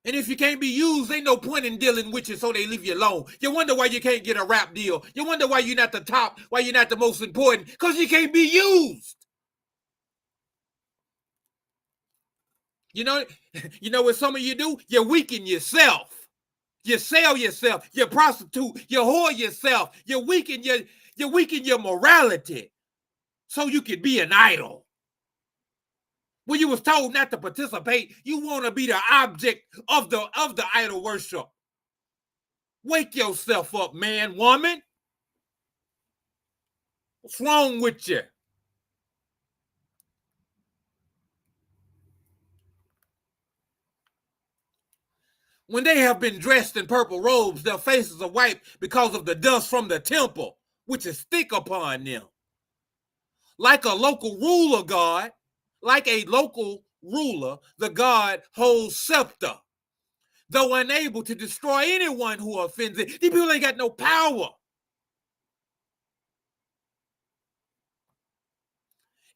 And if you can't be used, ain't no point in dealing with you, so they leave you alone. You wonder why you can't get a rap deal. You wonder why you're not the top, why you're not the most important, because you can't be used. You know what some of you do? You weaken yourself. You sell yourself. You prostitute. You whore yourself. You weaken your morality so you can be an idol. When you was told not to participate, you want to be the object of the idol worship. Wake yourself up, man, woman. What's wrong with you? When they have been dressed in purple robes, their faces are wiped because of the dust from the temple, which is thick upon them. Like a local ruler, the God holds scepter, though unable to destroy anyone who offends it. These people ain't got no power.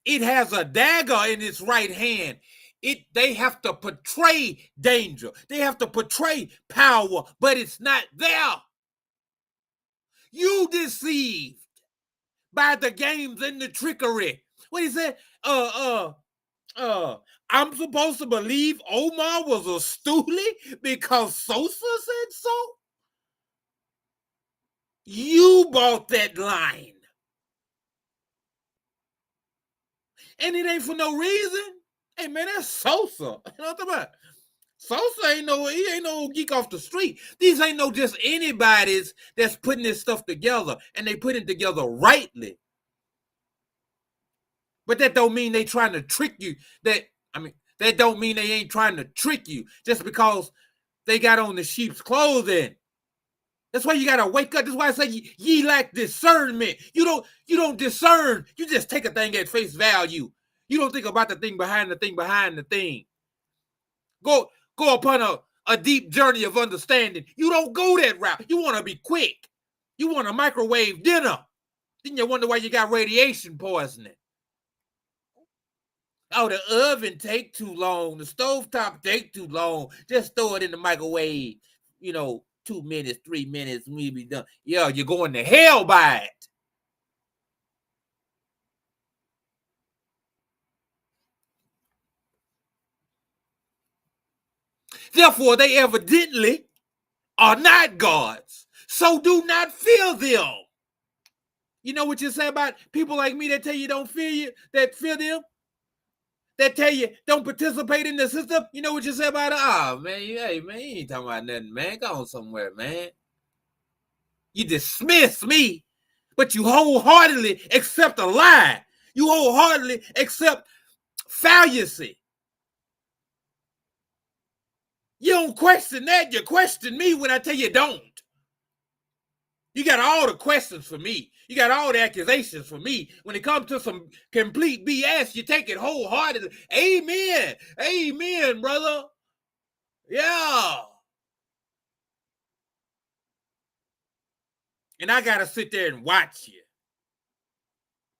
It has a dagger in its right hand. They have to portray danger. They have to portray power, but it's not there. You deceived by the games and the trickery. What is that? I'm supposed to believe Omar was a stoolie because Sosa said so? You bought that line. And it ain't for no reason. Hey, man, that's Sosa. You know what I'm talking about? Sosa ain't no geek off the street. These ain't no just anybody's that's putting this stuff together, and they put it together rightly. But that don't mean they trying to trick you. That don't mean they ain't trying to trick you just because they got on the sheep's clothing. That's why you gotta wake up. That's why I say ye lack discernment. You don't discern. You just take a thing at face value. You don't think about the thing behind the thing behind the thing. Go upon a deep journey of understanding. You don't go that route. You want to be quick. You want a microwave dinner. Then you wonder why you got radiation poisoning. Oh, the oven take too long. The stovetop take too long. Just throw it in the microwave. 2 minutes, 3 minutes, we be done. Yeah, you're going to hell by it. Therefore, they evidently are not gods. So do not fear them. You know what you say about people like me that tell you don't fear you, that fear them? That tell you don't participate in the system? You know what you say about it? Oh, man, hey, man, you ain't talking about nothing, man. Go on somewhere, man. You dismiss me, but you wholeheartedly accept a lie. You wholeheartedly accept fallacy. You don't question that. You question me when I tell you don't. You got all the questions for me. You got all the accusations for me. When it comes to some complete BS, you take it wholeheartedly. Amen. Amen, brother. Yeah. And I got to sit there and watch you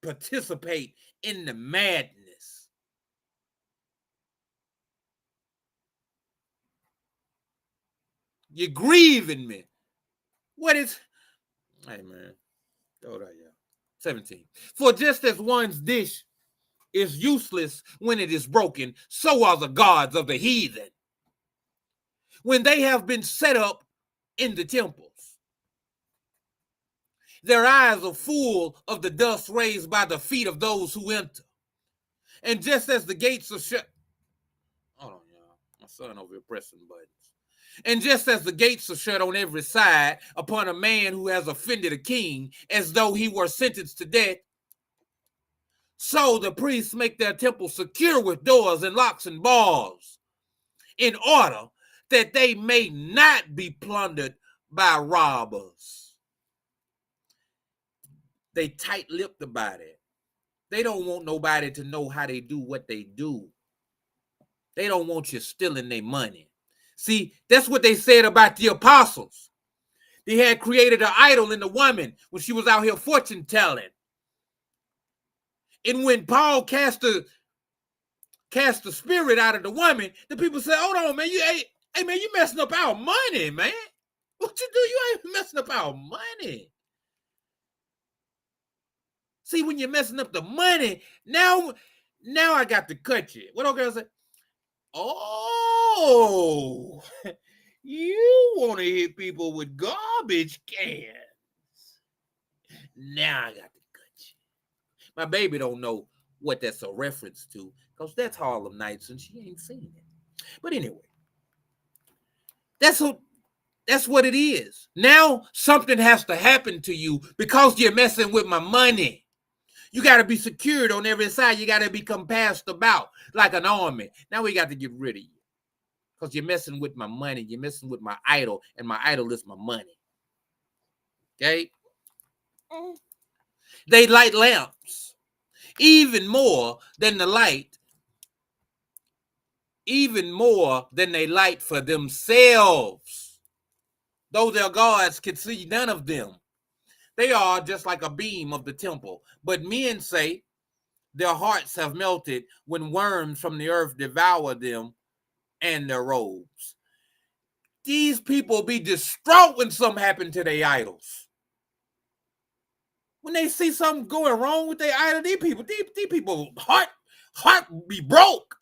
participate in the madness. You're grieving me. What is... Hey, man. Hold on, yeah. 17. For just as one's dish is useless when it is broken, so are the gods of the heathen when they have been set up in the temples. Their eyes are full of the dust raised by the feet of those who enter. And just as the gates are shut... Hold on, y'all. My son over here pressing buttons. And just as the gates are shut on every side upon a man who has offended a king, as though he were sentenced to death, so the priests make their temple secure with doors and locks and bars, in order that they may not be plundered by robbers. They tight-lipped about it. They don't want nobody to know how they do what they do. They don't want you stealing their money. See, that's what they said about the apostles. They had created an idol in the woman when she was out here fortune telling. And when Paul cast the spirit out of the woman, the people said, hold on, man, hey man, you messing up our money, man. What you do? You ain't messing up our money. See, when you're messing up the money, now I got to cut you. What old girl say? Oh, you want to hit people with garbage cans. Now I got to cut you. My baby don't know what that's a reference to, because that's Harlem Nights and she ain't seen it. But anyway, that's what it is. Now something has to happen to you because you're messing with my money. You got to be secured on every side. You got to be compassed about like an army. Now we got to get rid of you because you're messing with my money. You're messing with my idol, and my idol is my money. Okay? They light lamps even more than they light for themselves. Though their gods can see none of them. They are just like a beam of the temple. But men say their hearts have melted when worms from the earth devour them and their robes. These people be distraught when something happen to their idols. When they see something going wrong with their idol, these people heart be broke.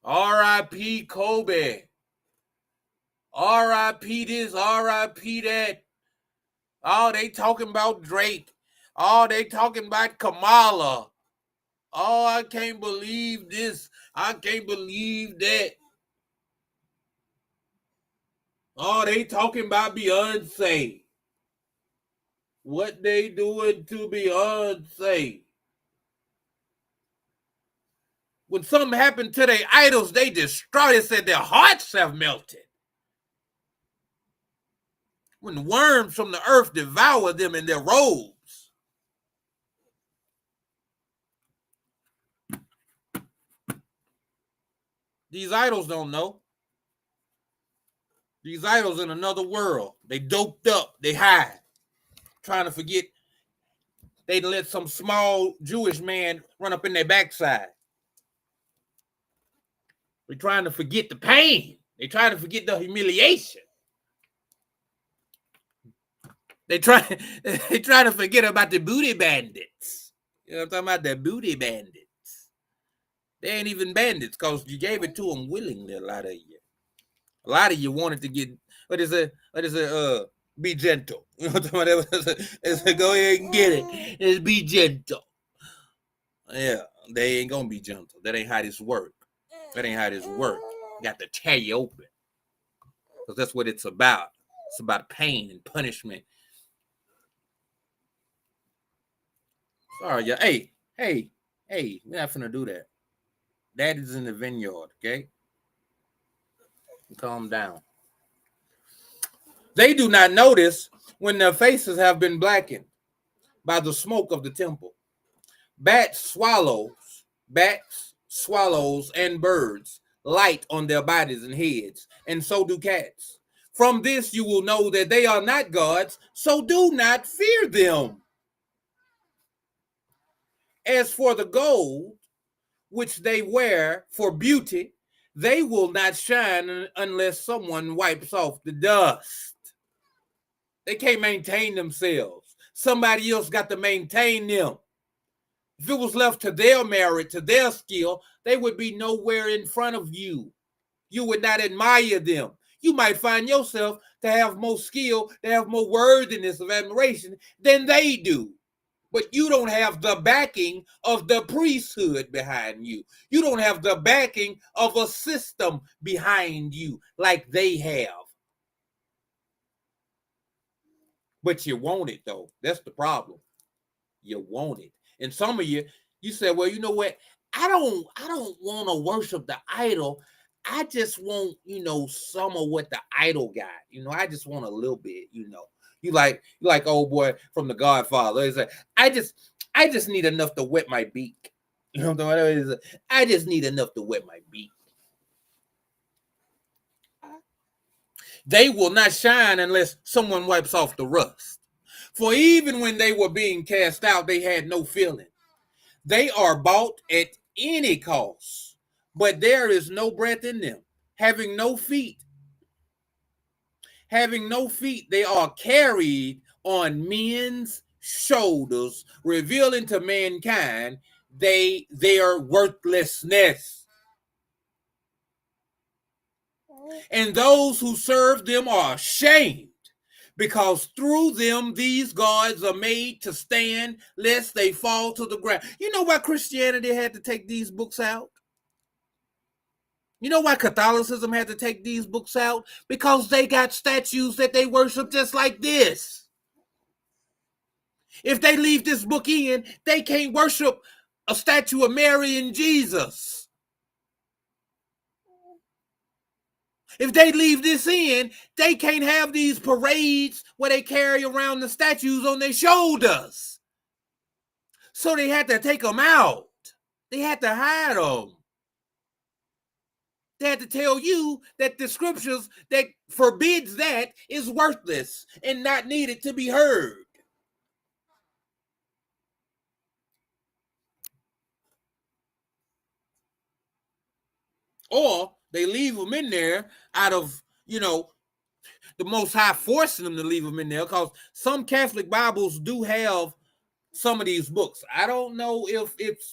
R.I.P. Kobe. R.I.P. this, R.I.P. that. Oh, they talking about Drake. Oh, they talking about Kamala. Oh, I can't believe this. I can't believe that. Oh, they talking about Beyonce. What they doing to Beyonce? When something happened to their idols, they destroyed it, said their hearts have melted. When worms from the earth devour them in their robes. These idols don't know. These idols in another world. They doped up. They hide. Trying to forget they let some small Jewish man run up in their backside. They're trying to forget the pain. They're trying to forget the humiliation. They try to forget about the booty bandits. You know what I'm talking about? The booty bandits. They ain't even bandits because you gave it to them willingly, a lot of you. A lot of you wanted to get, be gentle. You know what I'm talking about? It's go ahead and get it. Just be gentle. Yeah, they ain't gonna be gentle. That ain't how this work. That ain't how this work. You got to tear you open. Because that's what it's about. It's about pain and punishment. Sorry, yeah. Hey, we're not finna do that. Daddy's in the vineyard, okay? Calm down. They do not notice when their faces have been blackened by the smoke of the temple. Bats, swallows, and birds light on their bodies and heads, and so do cats. From this you will know that they are not gods, so do not fear them. As for the gold, which they wear for beauty, they will not shine unless someone wipes off the dust. They can't maintain themselves. Somebody else got to maintain them. If it was left to their merit, to their skill, they would be nowhere in front of you. You would not admire them. You might find yourself to have more skill, to have more worthiness of admiration than they do. But you don't have the backing of the priesthood behind you. You don't have the backing of a system behind you like they have. But you want it, though. That's the problem. You want it. And some of you said, well, you know what? I don't want to worship the idol. I just want, some of what the idol got. I just want a little bit, You like old boy from The Godfather. He said, I just need enough to wet my beak. You know what I mean? I just need enough to wet my beak. They will not shine unless someone wipes off the rust. For even when they were being cast out, they had no feeling. They are bought at any cost, but there is no breath in them. Having no feet, they are carried on men's shoulders, revealing to mankind their worthlessness. And those who serve them are ashamed, because through them these gods are made to stand, lest they fall to the ground. You know why Christianity had to take these books out? You know why Catholicism had to take these books out? Because they got statues that they worship just like this. If they leave this book in, they can't worship a statue of Mary and Jesus. If they leave this in, they can't have these parades where they carry around the statues on their shoulders. So they had to take them out. They had to hide them. They had to tell you that the scriptures that forbids that is worthless and not needed to be heard. Or they leave them in there out of, the Most High forcing them to leave them in there, because some Catholic Bibles do have some of these books. I don't know if it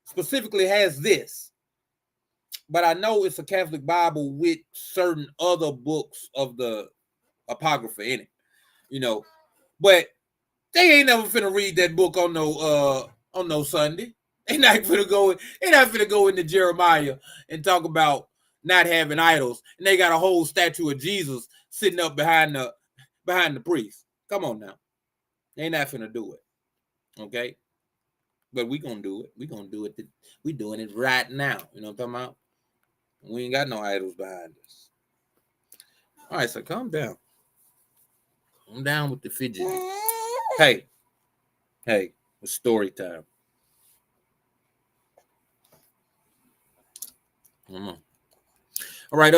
specifically has this, but I know it's a Catholic Bible with certain other books of the Apocrypha in it, but they ain't never finna read that book on no Sunday. They not finna go into Jeremiah and talk about not having idols, and they got a whole statue of Jesus sitting up behind the priest. Come on now, they not finna do it, okay? But we gonna do it. We gonna do it. We doing it right now. You know what I'm talking about? We ain't got no idols behind us. All right, so calm down. Calm down with the fidgety. Hey, it's story time. Come on. All right,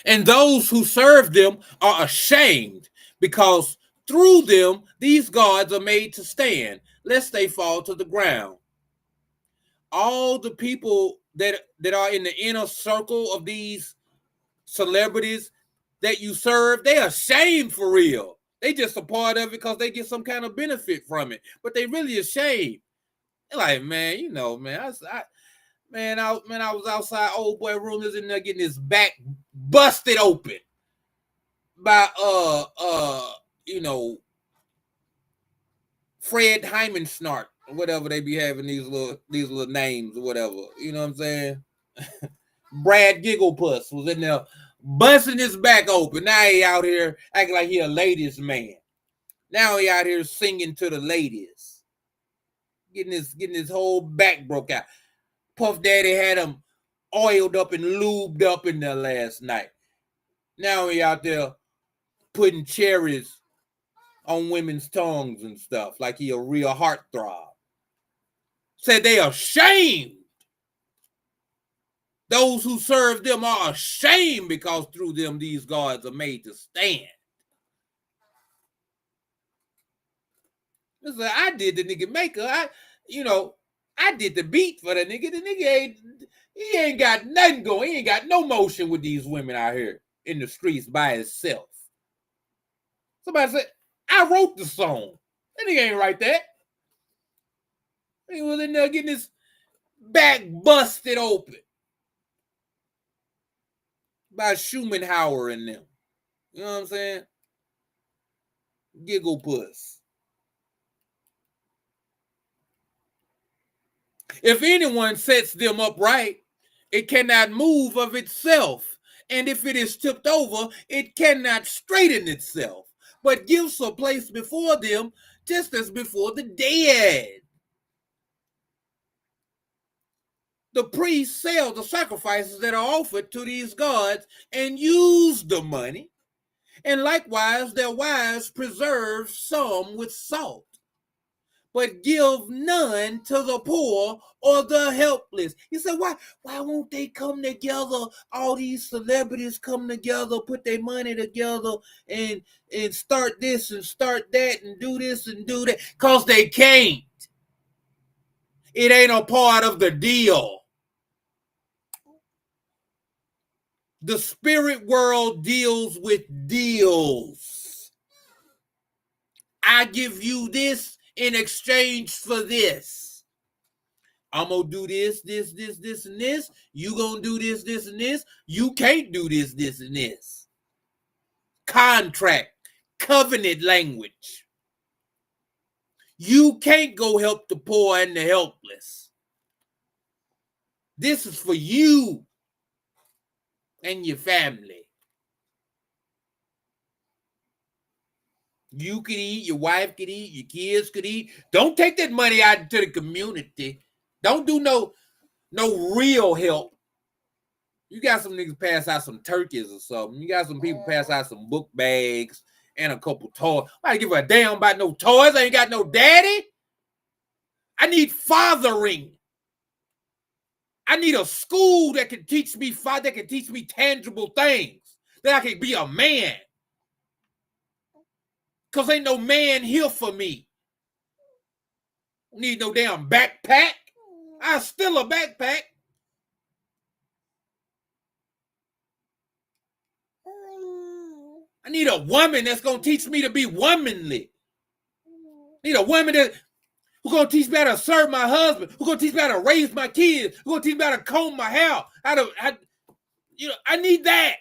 and those who serve them are ashamed, because through them these gods are made to stand, lest they fall to the ground. All the people that are in the inner circle of these celebrities that you serve, they are ashamed for real. They just a part of it because they get some kind of benefit from it, but they really ashamed. They're like, man, I was outside old boy room, is in there getting his back busted open by Fred Hyman-Snart or whatever they be having these little names or whatever. You know what I'm saying? Brad Gigglepuss was in there busting his back open. Now he out here acting like he a ladies man. Now he out here singing to the ladies, getting his whole back broke out. Puff Daddy had him oiled up and lubed up in there last night. Now he out there putting cherries on women's tongues and stuff like he a real heartthrob. Said they are ashamed. Those who serve them are ashamed, because through them these gods are made to stand. It's like, I did the nigga maker. I did the beat for the nigga. The nigga ain't got nothing going. He ain't got no motion with these women out here in the streets by himself. Somebody said, I wrote the song. That nigga ain't write that. He was in there getting his back busted open by Schumanhauer and them. You know what I'm saying? Giggle puss. If anyone sets them upright, it cannot move of itself. And if it is tipped over, it cannot straighten itself, but gives a place before them, just as before the dead. The priests sell the sacrifices that are offered to these gods and use the money. And likewise, their wives preserve some with salt, but give none to the poor or the helpless. You say, why won't they come together? All these celebrities come together, put their money together, and start this and start that and do this and do that? Because they can't. It ain't a part of the deal. The spirit world deals with deals. I give you this in exchange for this. I'm going to do this, and this. You going to do this, and this. You can't do this, and this. Contract, covenant language. You can't go help the poor and the helpless. This is for you and your family. You could eat, your wife could eat, your kids could eat. Don't take that money out into the community. Don't do no real help. You got some niggas pass out some turkeys or something. You got some people pass out some book bags and a couple toys. I don't give a damn about no toys. I ain't got no daddy. I need fathering. I need a school that can teach me tangible things. That I can be a man. Because ain't no man here for me. Need no damn backpack. I steal a backpack. I need a woman that's going to teach me to be womanly. I need a woman who's going to teach me how to serve my husband, who's going to teach me how to raise my kids, who's going to teach me how to comb my hair. I need that.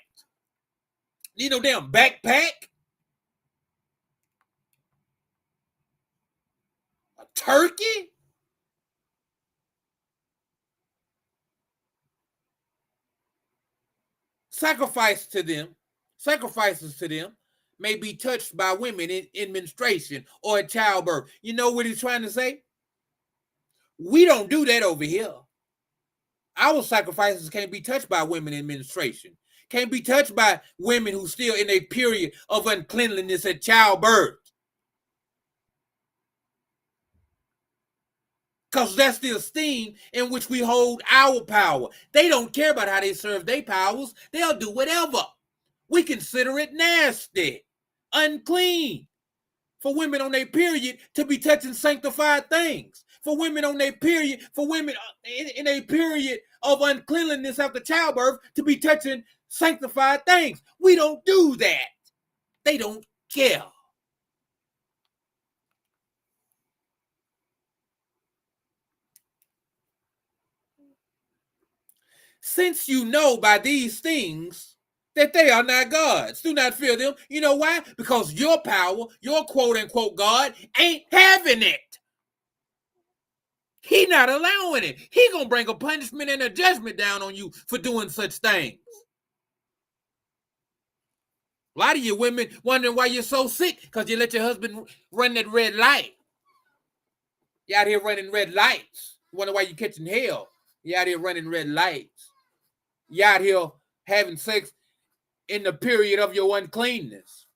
Need no damn backpack. A turkey? Sacrifices to them may be touched by women in menstruation or at childbirth. You know what he's trying to say? We don't do that over here. Our sacrifices can't be touched by women in menstruation. Can't be touched by women who still in a period of uncleanliness at childbirth. Because that's the esteem in which we hold our power. They don't care about how they serve their powers. They'll do whatever. We consider it nasty, unclean for women on their period to be touching sanctified things. For women on their period, for women in a period of uncleanliness after childbirth to be touching sanctified things. We don't do that. They don't care. Since you know by these things that they are not gods, do not fear them. You know why? Because your power, your quote-unquote God, ain't having it. He not allowing it. He gonna bring a punishment and a judgment down on you for doing such things. A lot of you women wondering why you're so sick because you let your husband run that red light. You out here running red lights. You wonder why you catching hell. You out here running red lights. You out here having sex in the period of your uncleanness.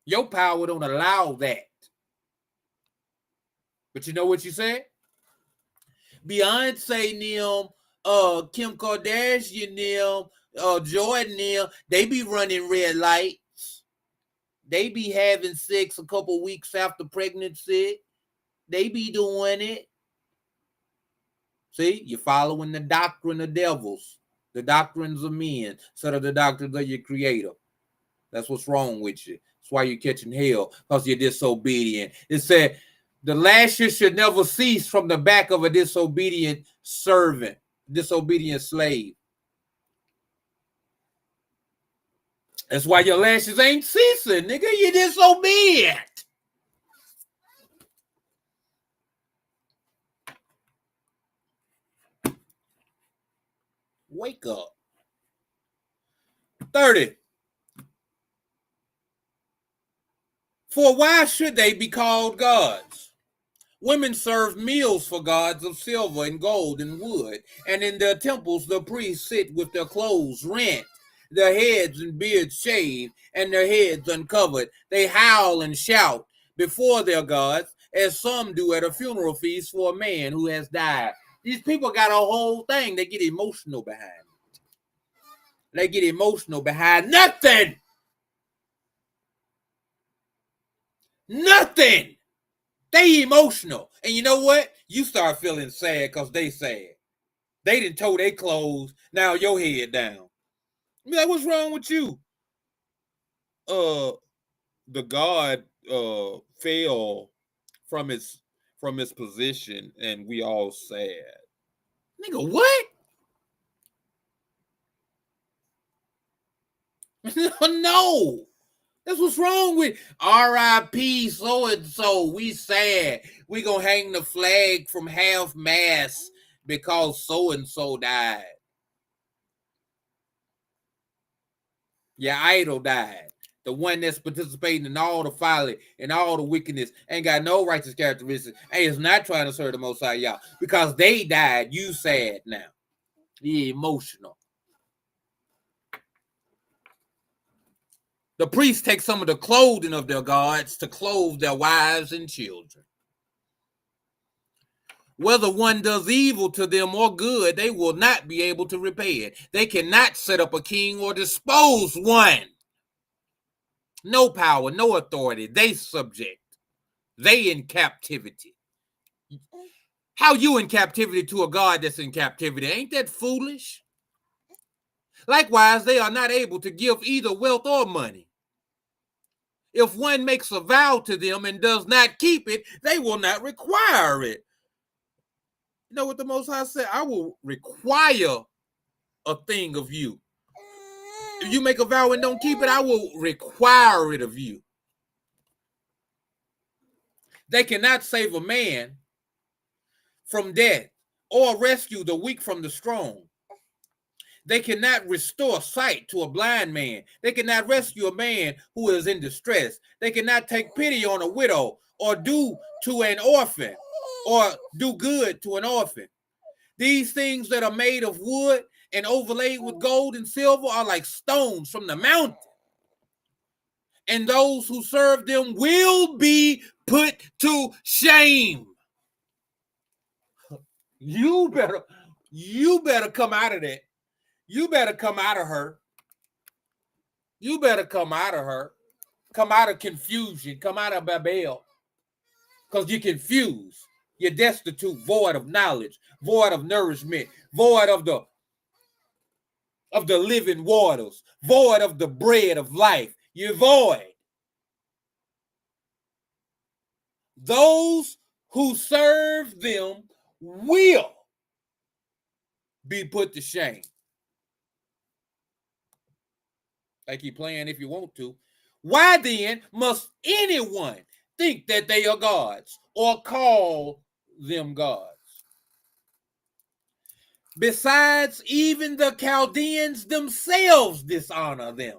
Your power don't allow that. But you know what you said? Beyonce, them, Kim Kardashian, them, Jordan, them, they be running red lights. They be having sex a couple weeks after pregnancy. They be doing it. See, you're following the doctrine of devils, the doctrines of men, instead of the doctrines of your creator. That's what's wrong with you. That's why you're catching hell, because you're disobedient. It said, the lashes should never cease from the back of a disobedient servant, disobedient slave. That's why your lashes ain't ceasing, nigga. You're disobedient. Wake up. 30. For why should they be called gods? Women serve meals for gods of silver and gold and wood, and in their temples the priests sit with their clothes rent, their heads and beards shaved, and their heads uncovered. They howl and shout before their gods, as some do at a funeral feast for a man who has died. These people got a whole thing. They get emotional behind it. They get emotional behind nothing. Nothing. They emotional. And you know what? You start feeling sad because they sad. They didn't tow their clothes. Now your head down. Be like, what's wrong with you? The God fell from his position and we all sad. Nigga, what? No. That's what's wrong with R.I.P. so-and-so. We sad. We gonna hang the flag from half-mast because so-and-so died. Your idol died. The one that's participating in all the folly and all the wickedness ain't got no righteous characteristics and is not trying to serve the Most High Yah. Because they died, you sad now. You emotional. The priests take some of the clothing of their gods to clothe their wives and children. Whether one does evil to them or good, they will not be able to repay it. They cannot set up a king or dispose one. No power, no authority. They subject. They in captivity. How you in captivity to a God that's in captivity? Ain't that foolish? Likewise, they are not able to give either wealth or money. If one makes a vow to them and does not keep it, they will not require it. You know what the Most High said? I will require a thing of you. If you make a vow and don't keep it, I will require it of you. They cannot save a man from death or rescue the weak from the strong. They cannot restore sight to a blind man. They cannot rescue a man who is in distress. They cannot take pity on a widow or do to an orphan or do good to an orphan. These things that are made of wood and overlaid with gold and silver are like stones from the mountain. And those who serve them will be put to shame. You better come out of that. You better come out of her. You better come out of her. Come out of confusion. Come out of Babel. Because you're confused. You're destitute, void of knowledge, void of nourishment, void of the living waters, void of the bread of life. You're void. Those who serve them will be put to shame. Like you playing if you want to. Why then must anyone think that they are gods or call them gods? Besides, even the Chaldeans themselves dishonor them.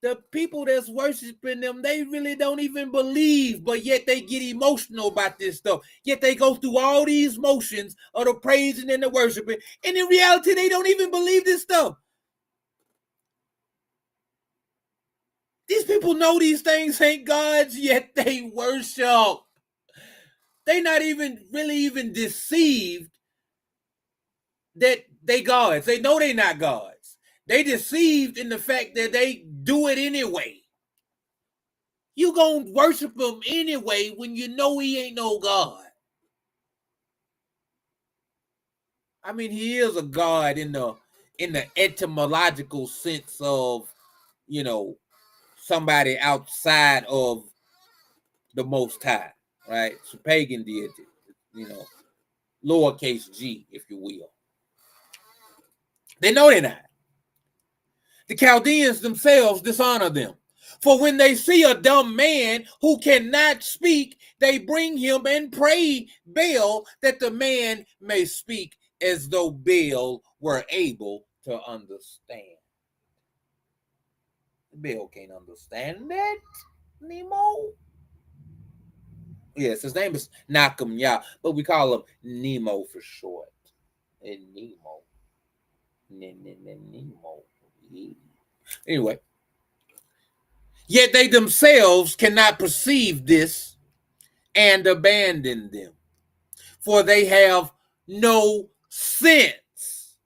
The people that's worshiping them, they really don't even believe, but yet they get emotional about this stuff. Yet they go through all these motions of the praising and the worshiping, and in reality, they don't even believe this stuff. These people know these things ain't gods, yet they worship. They not even really deceived that they gods. They know they not gods. They deceived in the fact that they do it anyway. You gonna worship him anyway when you know he ain't no God. I mean, he is a God in the etymological sense of, somebody outside of the Most High, right? It's a pagan deity, lowercase g, if you will. They know they're not. The Chaldeans themselves dishonor them. For when they see a dumb man who cannot speak, they bring him and pray Baal that the man may speak as though Baal were able to understand. Baal can't understand that, Nemo. Yes, his name is Nakum Yah, but we call him Nemo for short. And Nemo. Nemo. Anyway, yet they themselves cannot perceive this and abandon them, for they have no sense.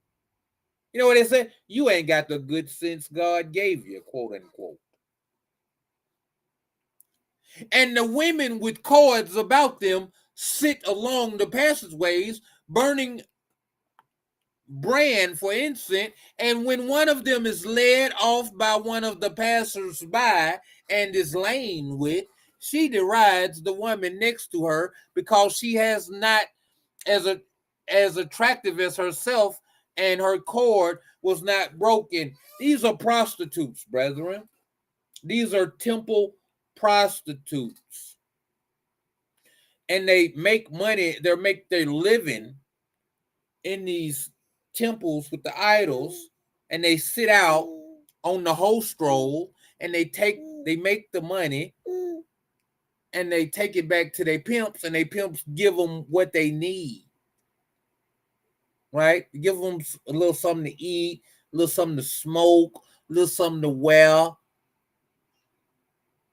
You know what they say? You ain't got the good sense God gave you, quote unquote. And the women with cords about them sit along the passageways, burning brand for incense, and when one of them is led off by one of the passers-by and is lain with, she derides the woman next to her because she has not as attractive as herself, and her cord was not broken. These are prostitutes, brethren. These are temple prostitutes. And they make money, they make their living in these temples with the idols, and they sit out on the host stroll, and they make the money, and they take it back to their pimps, and they pimps give them what they need. Right? Give them a little something to eat, a little something to smoke, a little something to wear.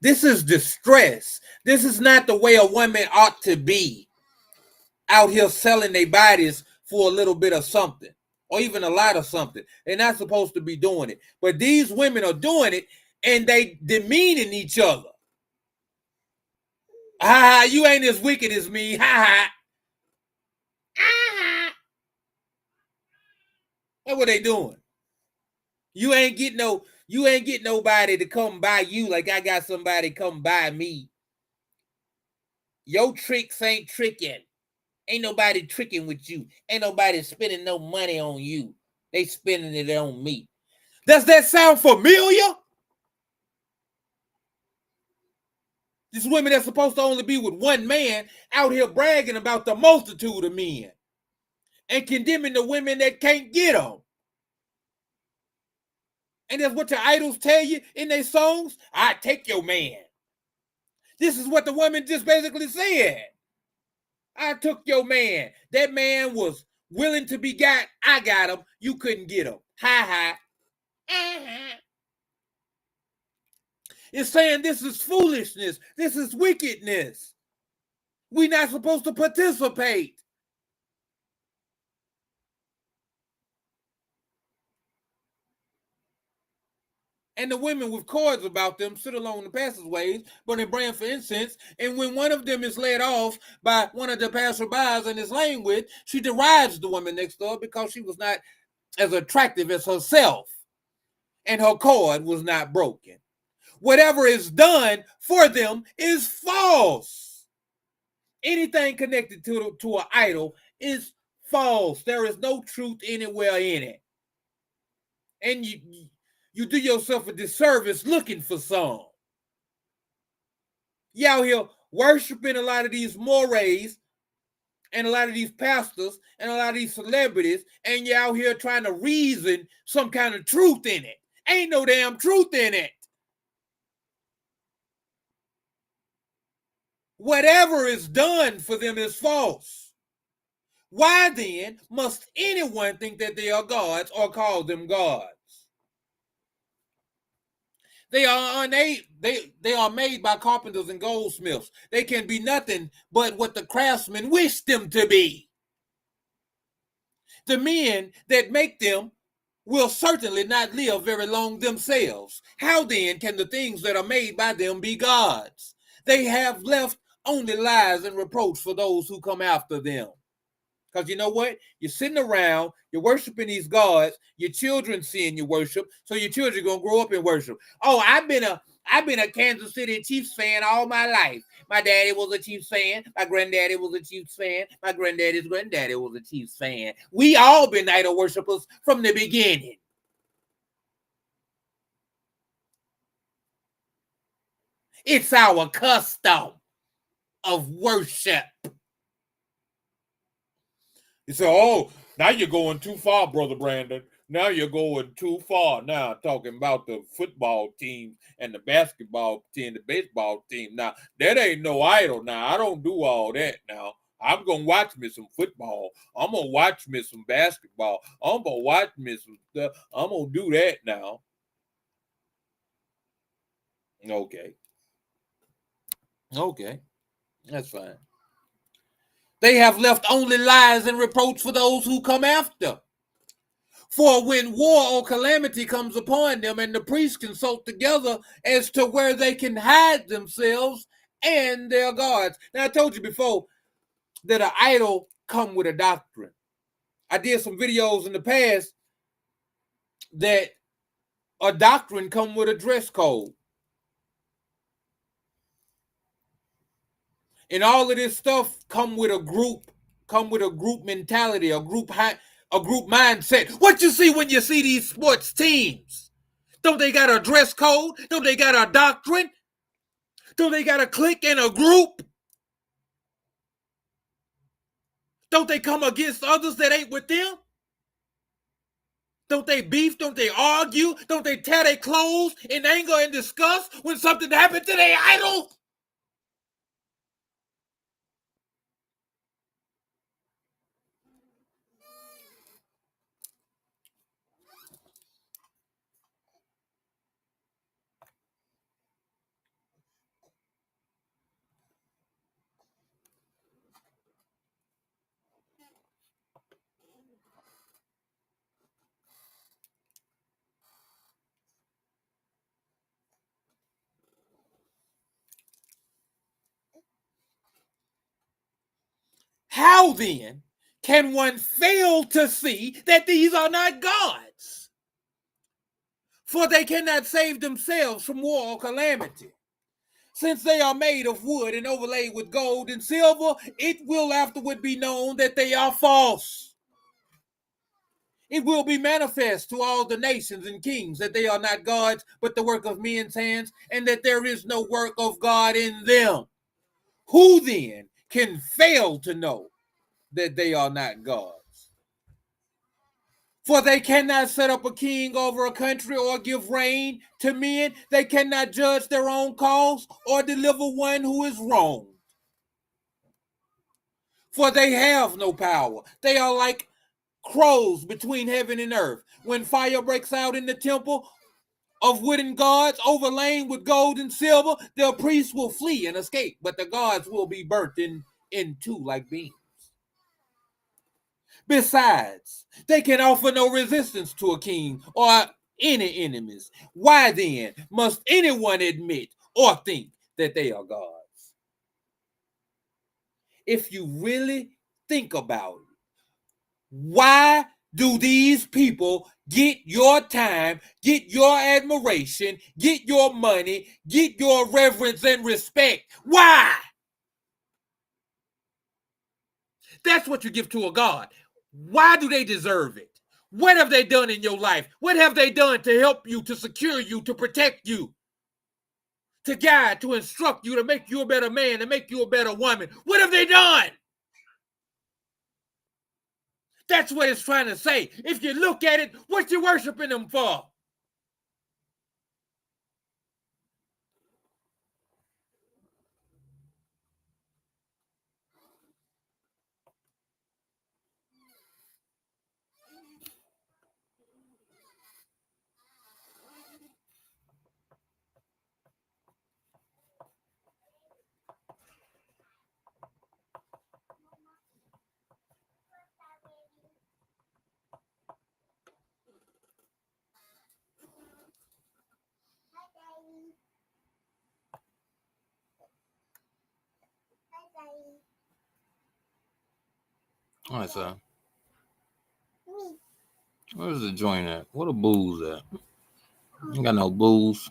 This is distress. This is not the way a woman ought to be, out here selling their bodies for a little bit of something, or even a lot of something. They're not supposed to be doing it. But these women are doing it, and they demeaning each other. Ha ha, you ain't as wicked as me. Ha ha. That's what they doing. You ain't get nobody to come by you like I got somebody come by me. Your tricks ain't tricking. Ain't nobody tricking with you. Ain't nobody spending no money on you. They spending it on me. Does that sound familiar? These women that's supposed to only be with one man out here bragging about the multitude of men and condemning the women that can't get them. And that's what your idols tell you in their songs. I take your man. This is what the woman just basically said. I took your man. That man was willing to be got. I got him. You couldn't get him. Ha ha. It's saying this is foolishness. This is wickedness. We're not supposed to participate. And the women with cords about them sit along the passageways, burning brand for incense. And when one of them is led off by one of the passerbys and is lain with, she derides the woman next door because she was not as attractive as herself, and her cord was not broken. Whatever is done for them is false. Anything connected to an idol is false. There is no truth anywhere in it. And you do yourself a disservice looking for some. You out here worshiping a lot of these mores and a lot of these pastors and a lot of these celebrities, and you're out here trying to reason some kind of truth in it. Ain't no damn truth in it. Whatever is done for them is false. Why then must anyone think that they are gods or call them gods? They are they are made by carpenters and goldsmiths. They can be nothing but what the craftsmen wish them to be. The men that make them will certainly not live very long themselves. How then can the things that are made by them be gods? They have left only lies and reproach for those who come after them. Because you know what? You're sitting around, you're worshiping these gods, your children seeing you worship, so your children are gonna grow up and worship. Oh, I've been a Kansas City Chiefs fan all my life. My daddy was a Chiefs fan, my granddaddy was a Chiefs fan, my granddaddy's granddaddy was a Chiefs fan. We all been idol worshipers from the beginning. It's our custom of worship. He said, "Oh, now you're going too far, brother Brandon. Now you're going too far. Now talking about the football team and the basketball team, the baseball team. Now that ain't no idol. Now I don't do all that. Now I'm gonna watch me some football. I'm gonna watch me some basketball. I'm gonna watch me some stuff. I'm gonna do that now." Okay, that's fine. They have left only lies and reproach for those who come after. For when war or calamity comes upon them, and the priests consult together as to where they can hide themselves and their gods. Now, I told you before that an idol come with a doctrine. I did some videos in the past that a doctrine come with a dress code. And all of this stuff come with a group mentality, a group mindset. What you see when you see these sports teams? Don't they got a dress code? Don't they got a doctrine? Don't they got a clique and a group? Don't they come against others that ain't with them? Don't they beef? Don't they argue? Don't they tear their clothes in anger and disgust when something happened to their idol? How then can one fail to see that these are not gods? For they cannot save themselves from war or calamity. Since they are made of wood and overlaid with gold and silver, it will afterward be known that they are false. It will be manifest to all the nations and kings that they are not gods, but the work of men's hands, and that there is no work of God in them. Who then can fail to know that they are not gods? For they cannot set up a king over a country or give reign to men. They cannot judge their own cause or deliver one who is wronged. For they have no power. They are like crows between heaven and earth. When fire breaks out in the temple of wooden gods overlain with gold and silver, the priests will flee and escape, but the gods will be burnt in two like beams. Besides, they can offer no resistance to a king or any enemies. Why then must anyone admit or think that they are gods? If you really think about it, why do these people get your time, get your admiration, get your money, get your reverence and respect? Why? That's what you give to a God. Why do they deserve it? What have they done in your life? What have they done to help you, to secure you, to protect you, to guide, to instruct you, to make you a better man, to make you a better woman? What have they done? That's what it's trying to say. If you look at it, what you worshiping them for? All right, sir. Where's the joint at? Where the booze at? Ain't got no booze.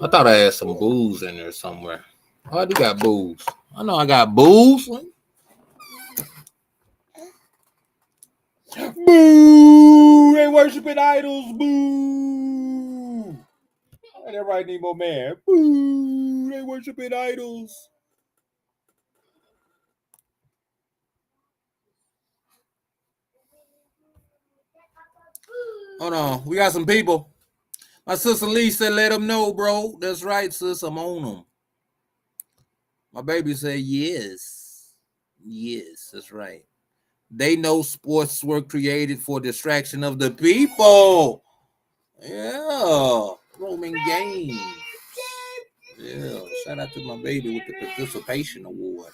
I thought I had some booze in there somewhere. Oh, I do got booze. I know I got booze. Boo! They worshiping idols. Boo! That right, Nemo man. Boo! They worshiping idols. Hold on. We got some people. My sister Lee said, let them know, bro. That's right, sis. I'm on them. My baby said, yes. Yes, that's right. They know sports were created for distraction of the people. Yeah. Roman games. Yeah. Shout out to my baby with the participation award.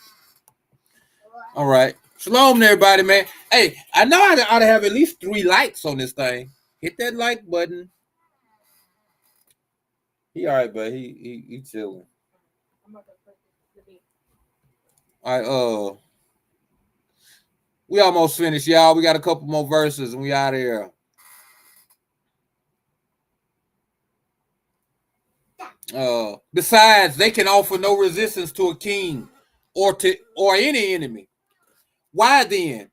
All right. Shalom, everybody, man. Hey, I know I ought to have at least 3 likes on this thing. Hit that like button. He all right, but he chilling. All right, we almost finished, y'all. We got a couple more verses and we out of here. Besides, they can offer no resistance to a king or any enemy. Why then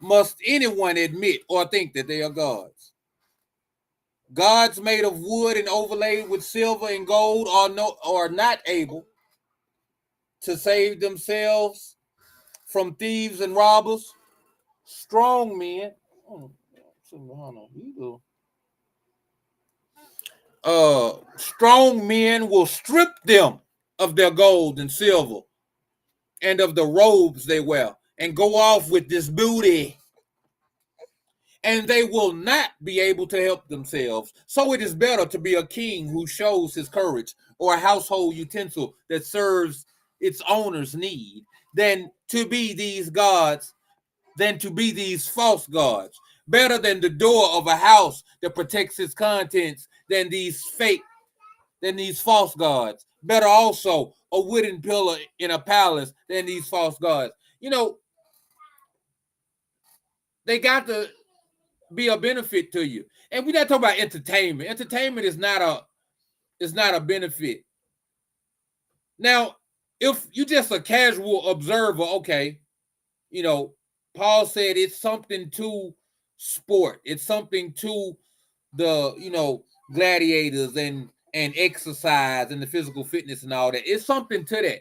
must anyone admit or think that they are gods? Gods made of wood and overlaid with silver and gold are not able to save themselves from thieves and robbers. Strong men. Strong men will strip them of their gold and silver and of the robes they wear and go off with this booty. And they will not be able to help themselves. So it is better to be a king who shows his courage, or a household utensil that serves its owner's need, than to be these false gods. Better than the door of a house that protects its contents than these false gods. Better also a wooden pillar in a palace than these false gods. You know, they got to be a benefit to you. And we're not talking about entertainment. Entertainment is not a benefit. Now, if you just a casual observer, okay, you know, Paul said it's something to sport. It's something to the, gladiators and exercise and the physical fitness and all that. It's something to that.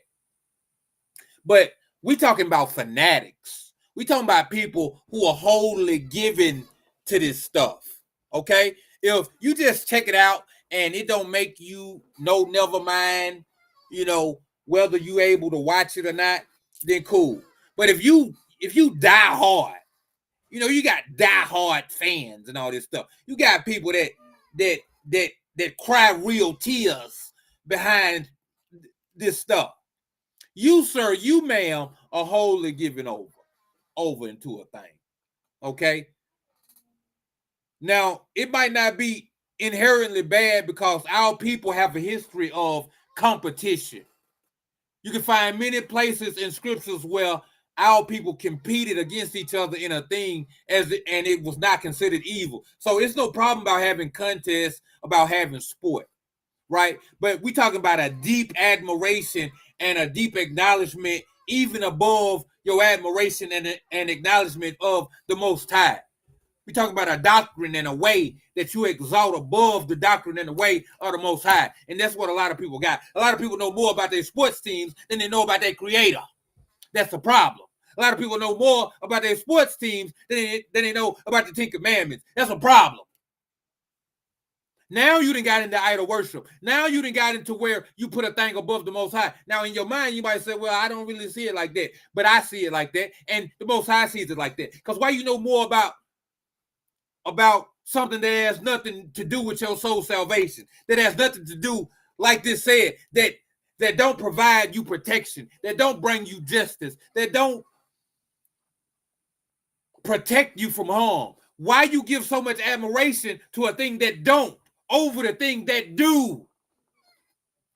But we talking about fanatics. We talking about people who are wholly given to this stuff. Okay? If you just check it out and it don't make you never mind, whether you able to watch it or not, then cool. But if you die hard, you got die hard fans and all this stuff. You got people that cry real tears behind this stuff. You, sir, you, ma'am, are wholly given over into a thing. Okay? Now, it might not be inherently bad because our people have a history of competition. You can find many places in scriptures where our people competed against each other in a thing and it was not considered evil. So it's no problem about having contests, about having sport, right? But we're talking about a deep admiration and a deep acknowledgement, even above your admiration and acknowledgement of the Most High. We're talking about a doctrine and a way that you exalt above the doctrine and the way of the Most High. And that's what a lot of people got. A lot of people know more about their sports teams than they know about their creator. That's the problem. A lot of people know more about their sports teams than they know about the 10 Commandments. That's a problem. Now you done got into idol worship. Now you done got into where you put a thing above the Most High. Now in your mind, you might say, well, I don't really see it like that. But I see it like that. And the Most High sees it like that. Because why you know more about something that has nothing to do with your soul salvation, that has nothing to do, like this said, that don't provide you protection, that don't bring you justice, that don't protect you from harm. Why you give so much admiration to a thing that don't over the thing that do?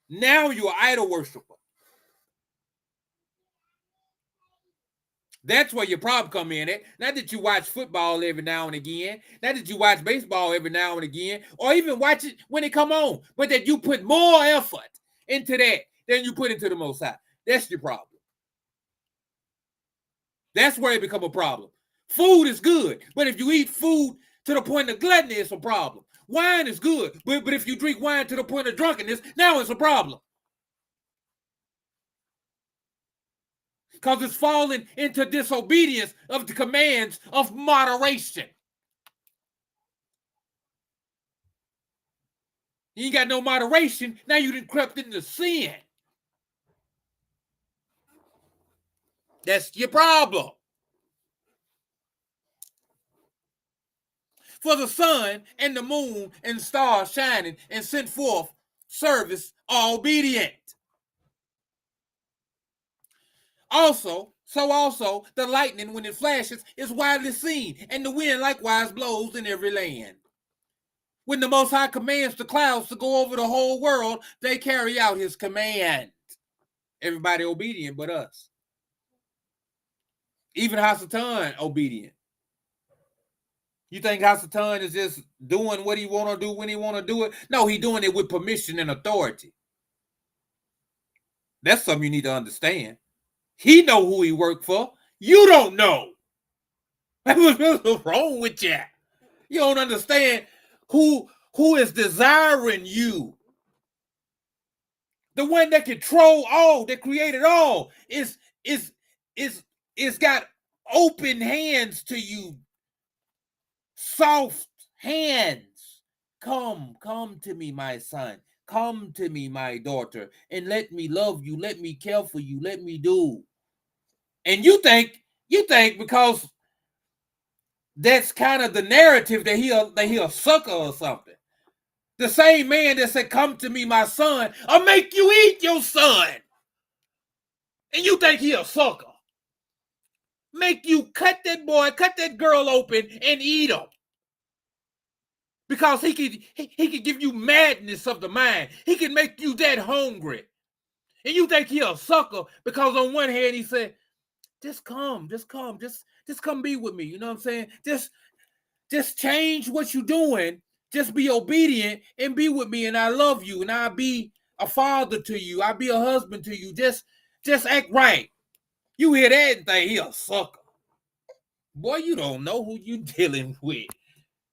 Now you're an idol worshiper. That's where your problem come in at. Not that you watch football every now and again, not that you watch baseball every now and again, or even watch it when it come on, but that you put more effort into that than you put into the Most High. That's your problem. That's where it become a problem. Food is good, but if you eat food to the point of gluttony, it's a problem. Wine is good, but if you drink wine to the point of drunkenness, now it's a problem. Because it's falling into disobedience of the commands of moderation. You ain't got no moderation. Now you done crept into sin. That's your problem. For the sun and the moon and stars shining and sent forth service are obedient. Also the lightning when it flashes is widely seen, and the wind likewise blows in every land. When the Most High commands the clouds to go over the whole world, they carry out his command. Everybody obedient but us. Even Hasatan obedient. You think Hasatan is just doing what he want to do when he want to do it? No, he doing it with permission and authority. That's something you need to understand. He know who he worked for. You don't know. What's wrong with you? You don't understand who is desiring you. The one that control all, that created all, is got open hands to you. Soft hands. Come to me, my son. Come to me, my daughter, and let me love you. Let me care for you. Let me do. And you think because that's kind of the narrative that he a sucker or something. The same man that said, "Come to me, my son," I'll make you eat your son. And you think he a sucker. Make you cut that girl open and eat him. Because he could give you madness of the mind. He can make you that hungry. And you think he a sucker because on one hand he said, just come be with me. You know what I'm saying? Just change what you're doing. Just be obedient and be with me, and I love you, and I'll be a father to you. I'll be a husband to you. Just act right. You hear that and think he a sucker. Boy, you don't know who you dealing with.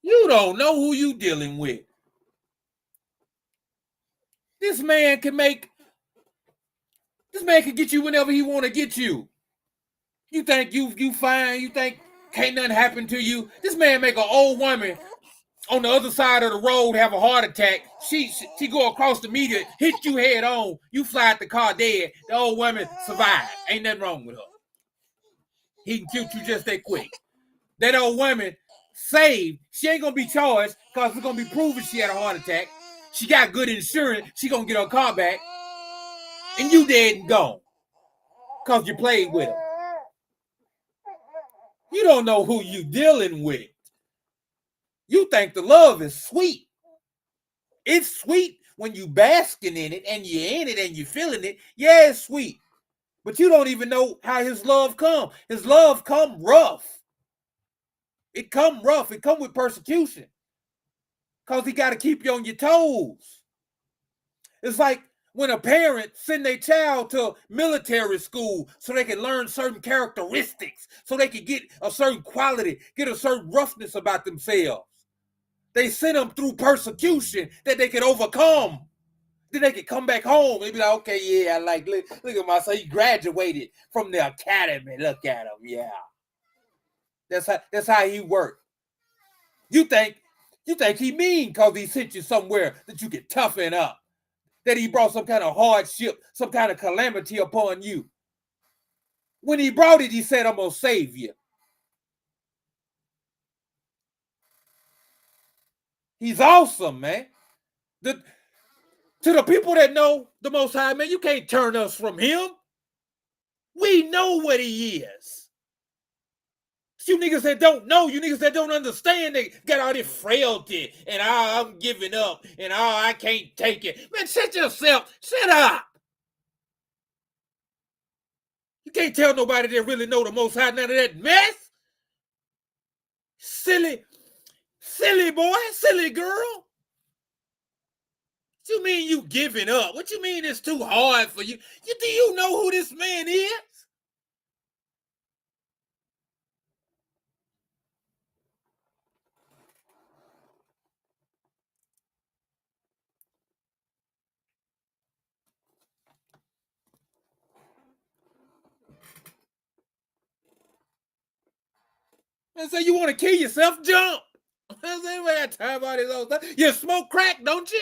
You don't know who you dealing with. This man can get you whenever he want to get you. You think you fine, you think can't nothing happen to you. This man make an old woman on the other side of the road have a heart attack. She go across the media, hit you head on. You fly out the car dead. The old woman survived. Ain't nothing wrong with her. He can kill you just that quick. That old woman saved. She ain't gonna be charged because it's gonna be proven she had a heart attack. She got good insurance. She gonna get her car back. And you dead and gone because you played with her. You don't know who you dealing with. You think the love is sweet. It's sweet when you basking in it and you're in it and you're feeling it. Yeah, it's sweet. But you don't even know how his love come. His love come rough. It come rough. It come with persecution. Because he got to keep you on your toes. It's like when a parent send their child to military school so they can learn certain characteristics, so they can get a certain quality, get a certain roughness about themselves. They send them through persecution that they can overcome. Then they can come back home and be like, okay, yeah, look at my son. He graduated from the academy. Look at him, yeah. That's how he worked. You think he mean because he sent you somewhere that you can toughen up, that he brought some kind of hardship, some kind of calamity upon you. When he brought it, he said, I'm going to save you. He's awesome, man. To the people that know the Most High, man, you can't turn us from him. We know what he is. You niggas that don't know, you niggas that don't understand, they got all this frailty and I'm giving up and I can't take it. Man, shut up. You can't tell nobody that really know the Most High none of that mess. Silly boy, silly girl. What you mean you giving up? What you mean it's too hard for you? Do you know who this man is? And say you want to kill yourself? Jump. I say, we got time about this old stuff. You smoke crack, don't you?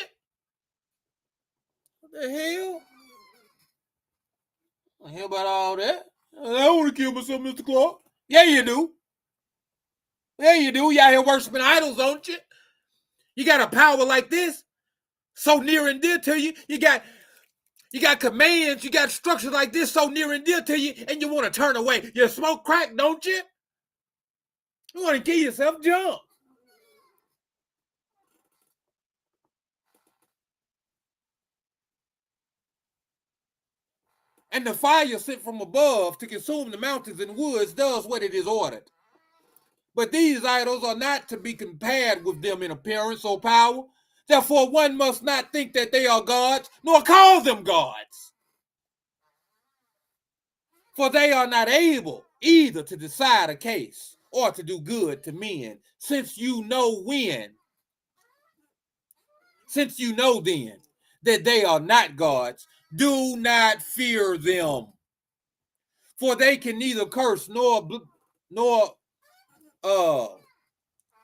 What the hell? I hear about all that. I don't want to kill myself, Mr. Clark. Yeah, you do. Yeah, you do. You out here worshiping idols, don't you? You got a power like this, so near and dear to you. You got commands, you got structure like this so near and dear to you, and you want to turn away. You smoke crack, don't you? You want to kill yourself, jump. And the fire sent from above to consume the mountains and woods does what it is ordered. But these idols are not to be compared with them in appearance or power. Therefore, one must not think that they are gods, nor call them gods. For they are not able either to decide a case or to do good to men, since you know then that they are not gods, do not fear them. For they can neither curse nor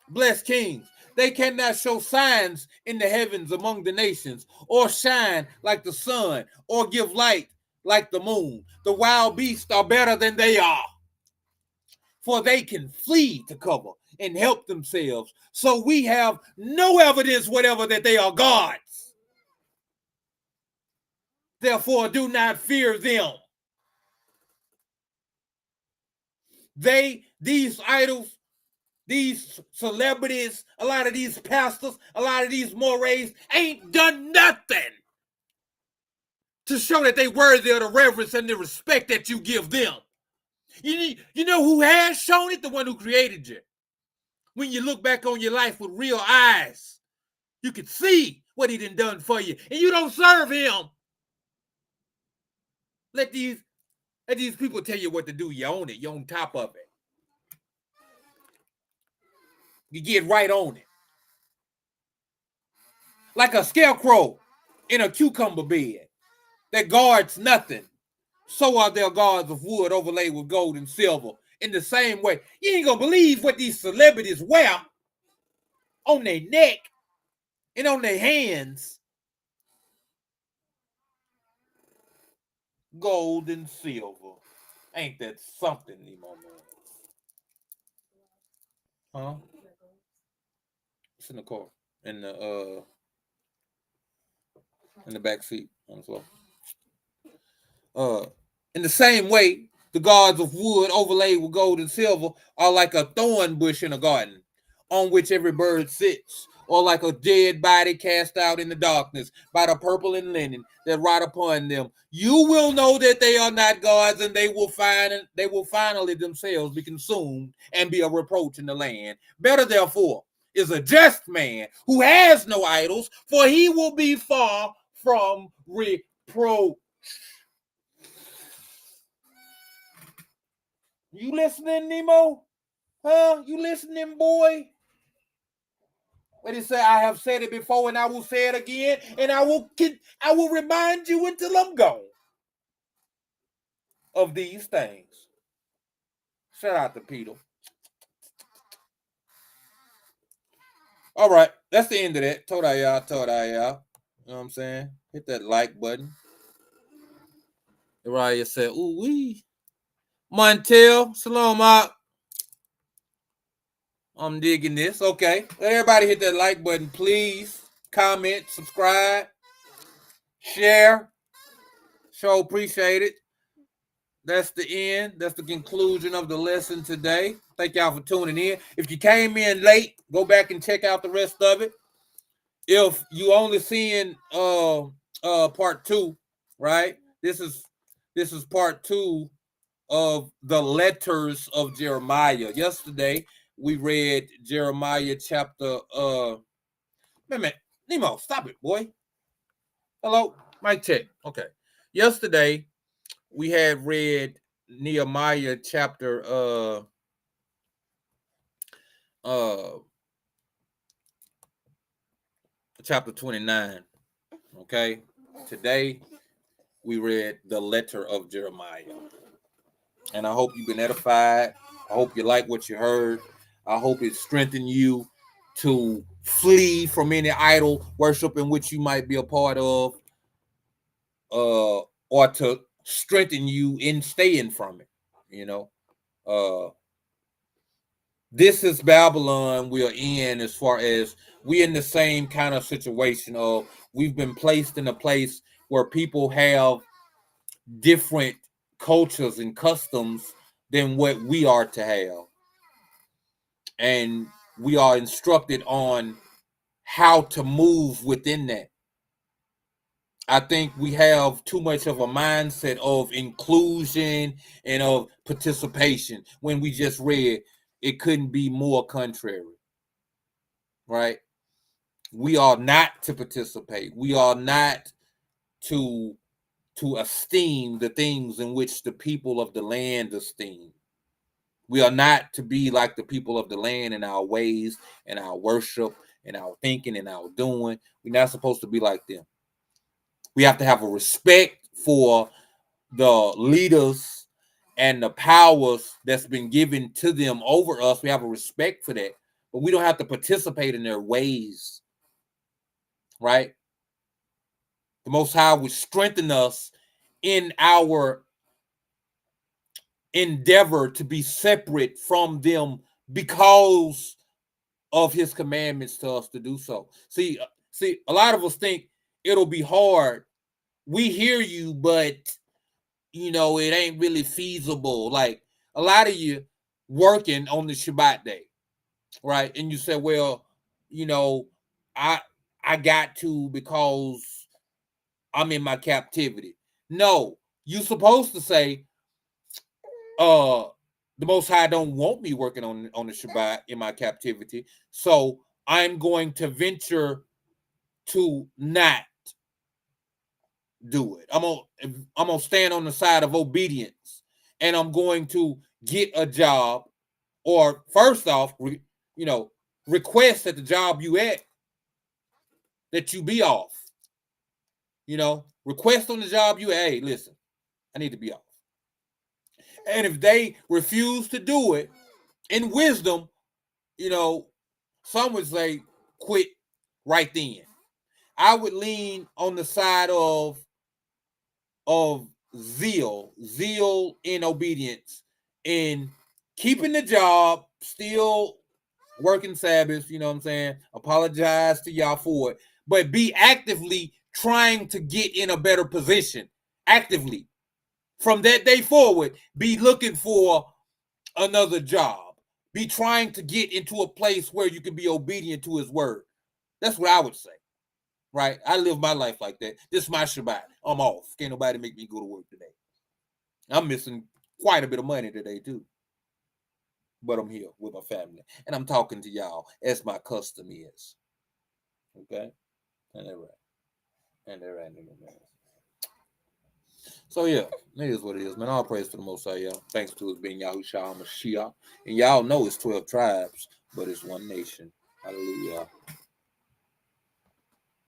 bless kings. They cannot show signs in the heavens among the nations, or shine like the sun, or give light like the moon. The wild beasts are better than they are, for they can flee to cover and help themselves. So we have no evidence whatever that they are gods. Therefore, do not fear them. These idols, these celebrities, a lot of these pastors, a lot of these mores ain't done nothing to show that they worthy of the reverence and the respect that you give them. You know who has shown it? The one who created you. When you look back on your life with real eyes, you can see what he done for you, and you don't serve him. Let these people tell you what to do. You own it. You're on top of it. You get right on it. Like a scarecrow in a cucumber bed that guards nothing. So are their guards of wood overlaid with gold and silver. In the same way, you ain't gonna believe what these celebrities wear on their neck and on their hands. Gold and silver. Ain't that something, Nemo, man? Huh? It's in the car. In the back seat on the floor. In the same way, the guards of wood overlaid with gold and silver are like a thorn bush in a garden, on which every bird sits, or like a dead body cast out in the darkness by the purple and linen that rot upon them. You will know that they are not gods, and they will finally themselves be consumed and be a reproach in the land. Better, therefore, is a just man who has no idols, for he will be far from reproach. You listening, Nemo? Huh? You listening, boy? What did he say? I have said it before, and I will say it again, and I will remind you until I'm gone of these things. Shout out to Peter. All right, that's the end of that. Toda y'all. You know what I'm saying? Hit that like button. Uriah said, ooh wee. Montel, shalom out. I'm digging this. Okay. Everybody hit that like button, please. Comment, subscribe, share. Sure appreciate it. That's the end. That's the conclusion of the lesson today. Thank y'all for tuning in. If you came in late, go back and check out the rest of it. If you only seeing part 2, right? This is part 2 of the letters of Jeremiah. Yesterday we read Jeremiah chapter minute. Nemo, stop it, boy. Hello, mic check. Okay. Yesterday we had read Nehemiah chapter chapter 29. Okay. Today we read the letter of Jeremiah. And I hope you've been edified. I hope you like what you heard. I hope it strengthened you to flee from any idol worship in which you might be a part of. or to strengthen you in staying from it. You know, this is Babylon we are in, as far as we in the same kind of situation of we've been placed in a place where people have different cultures and customs than what we are to have. And we are instructed on how to move within that. I think we have too much of a mindset of inclusion and of participation when we just read it couldn't be more contrary, right? We are not to participate. We are not to esteem the things in which the people of the land esteem. We are not to be like the people of the land in our ways and our worship and our thinking and our doing. We're not supposed to be like them. We have to have a respect for the leaders and the powers that's been given to them over us. We have a respect for that, but we don't have to participate in their ways, right? The Most High would strengthen us in our endeavor to be separate from them because of his commandments to us to do so. See, a lot of us think it'll be hard. We hear you, but it ain't really feasible. Like a lot of you working on the Shabbat day, right? And you say, well, I I got to because I'm in my captivity. No, you supposed to say, the Most High don't want me working on the Shabbat in my captivity, so I'm going to venture to not do it. I'm gonna stand on the side of obedience, and I'm going to get a job, or first off, request at the job you at that you be off. Request on the job you at. Hey, listen, I need to be off. And if they refuse to do it, in wisdom, some would say quit right then. I would lean on the side of zeal in obedience, in keeping the job, still working Sabbath, you know what I'm saying? Apologize to y'all for it, but be actively trying to get in a better position. Actively. From that day forward, be looking for another job. Be trying to get into a place where you can be obedient to his word. That's what I would say. Right? I live my life like that. This is my Shabbat. I'm off. Can't nobody make me go to work today. I'm missing quite a bit of money today, too. But I'm here with my family. And I'm talking to y'all as my custom is. Okay? And they're right. And they're right, man. So, yeah, it is what it is, man. All praise to the Most High, y'all. Thanks to us being Yahushua HaMashiach. And y'all know it's 12 tribes, but it's one nation. Hallelujah.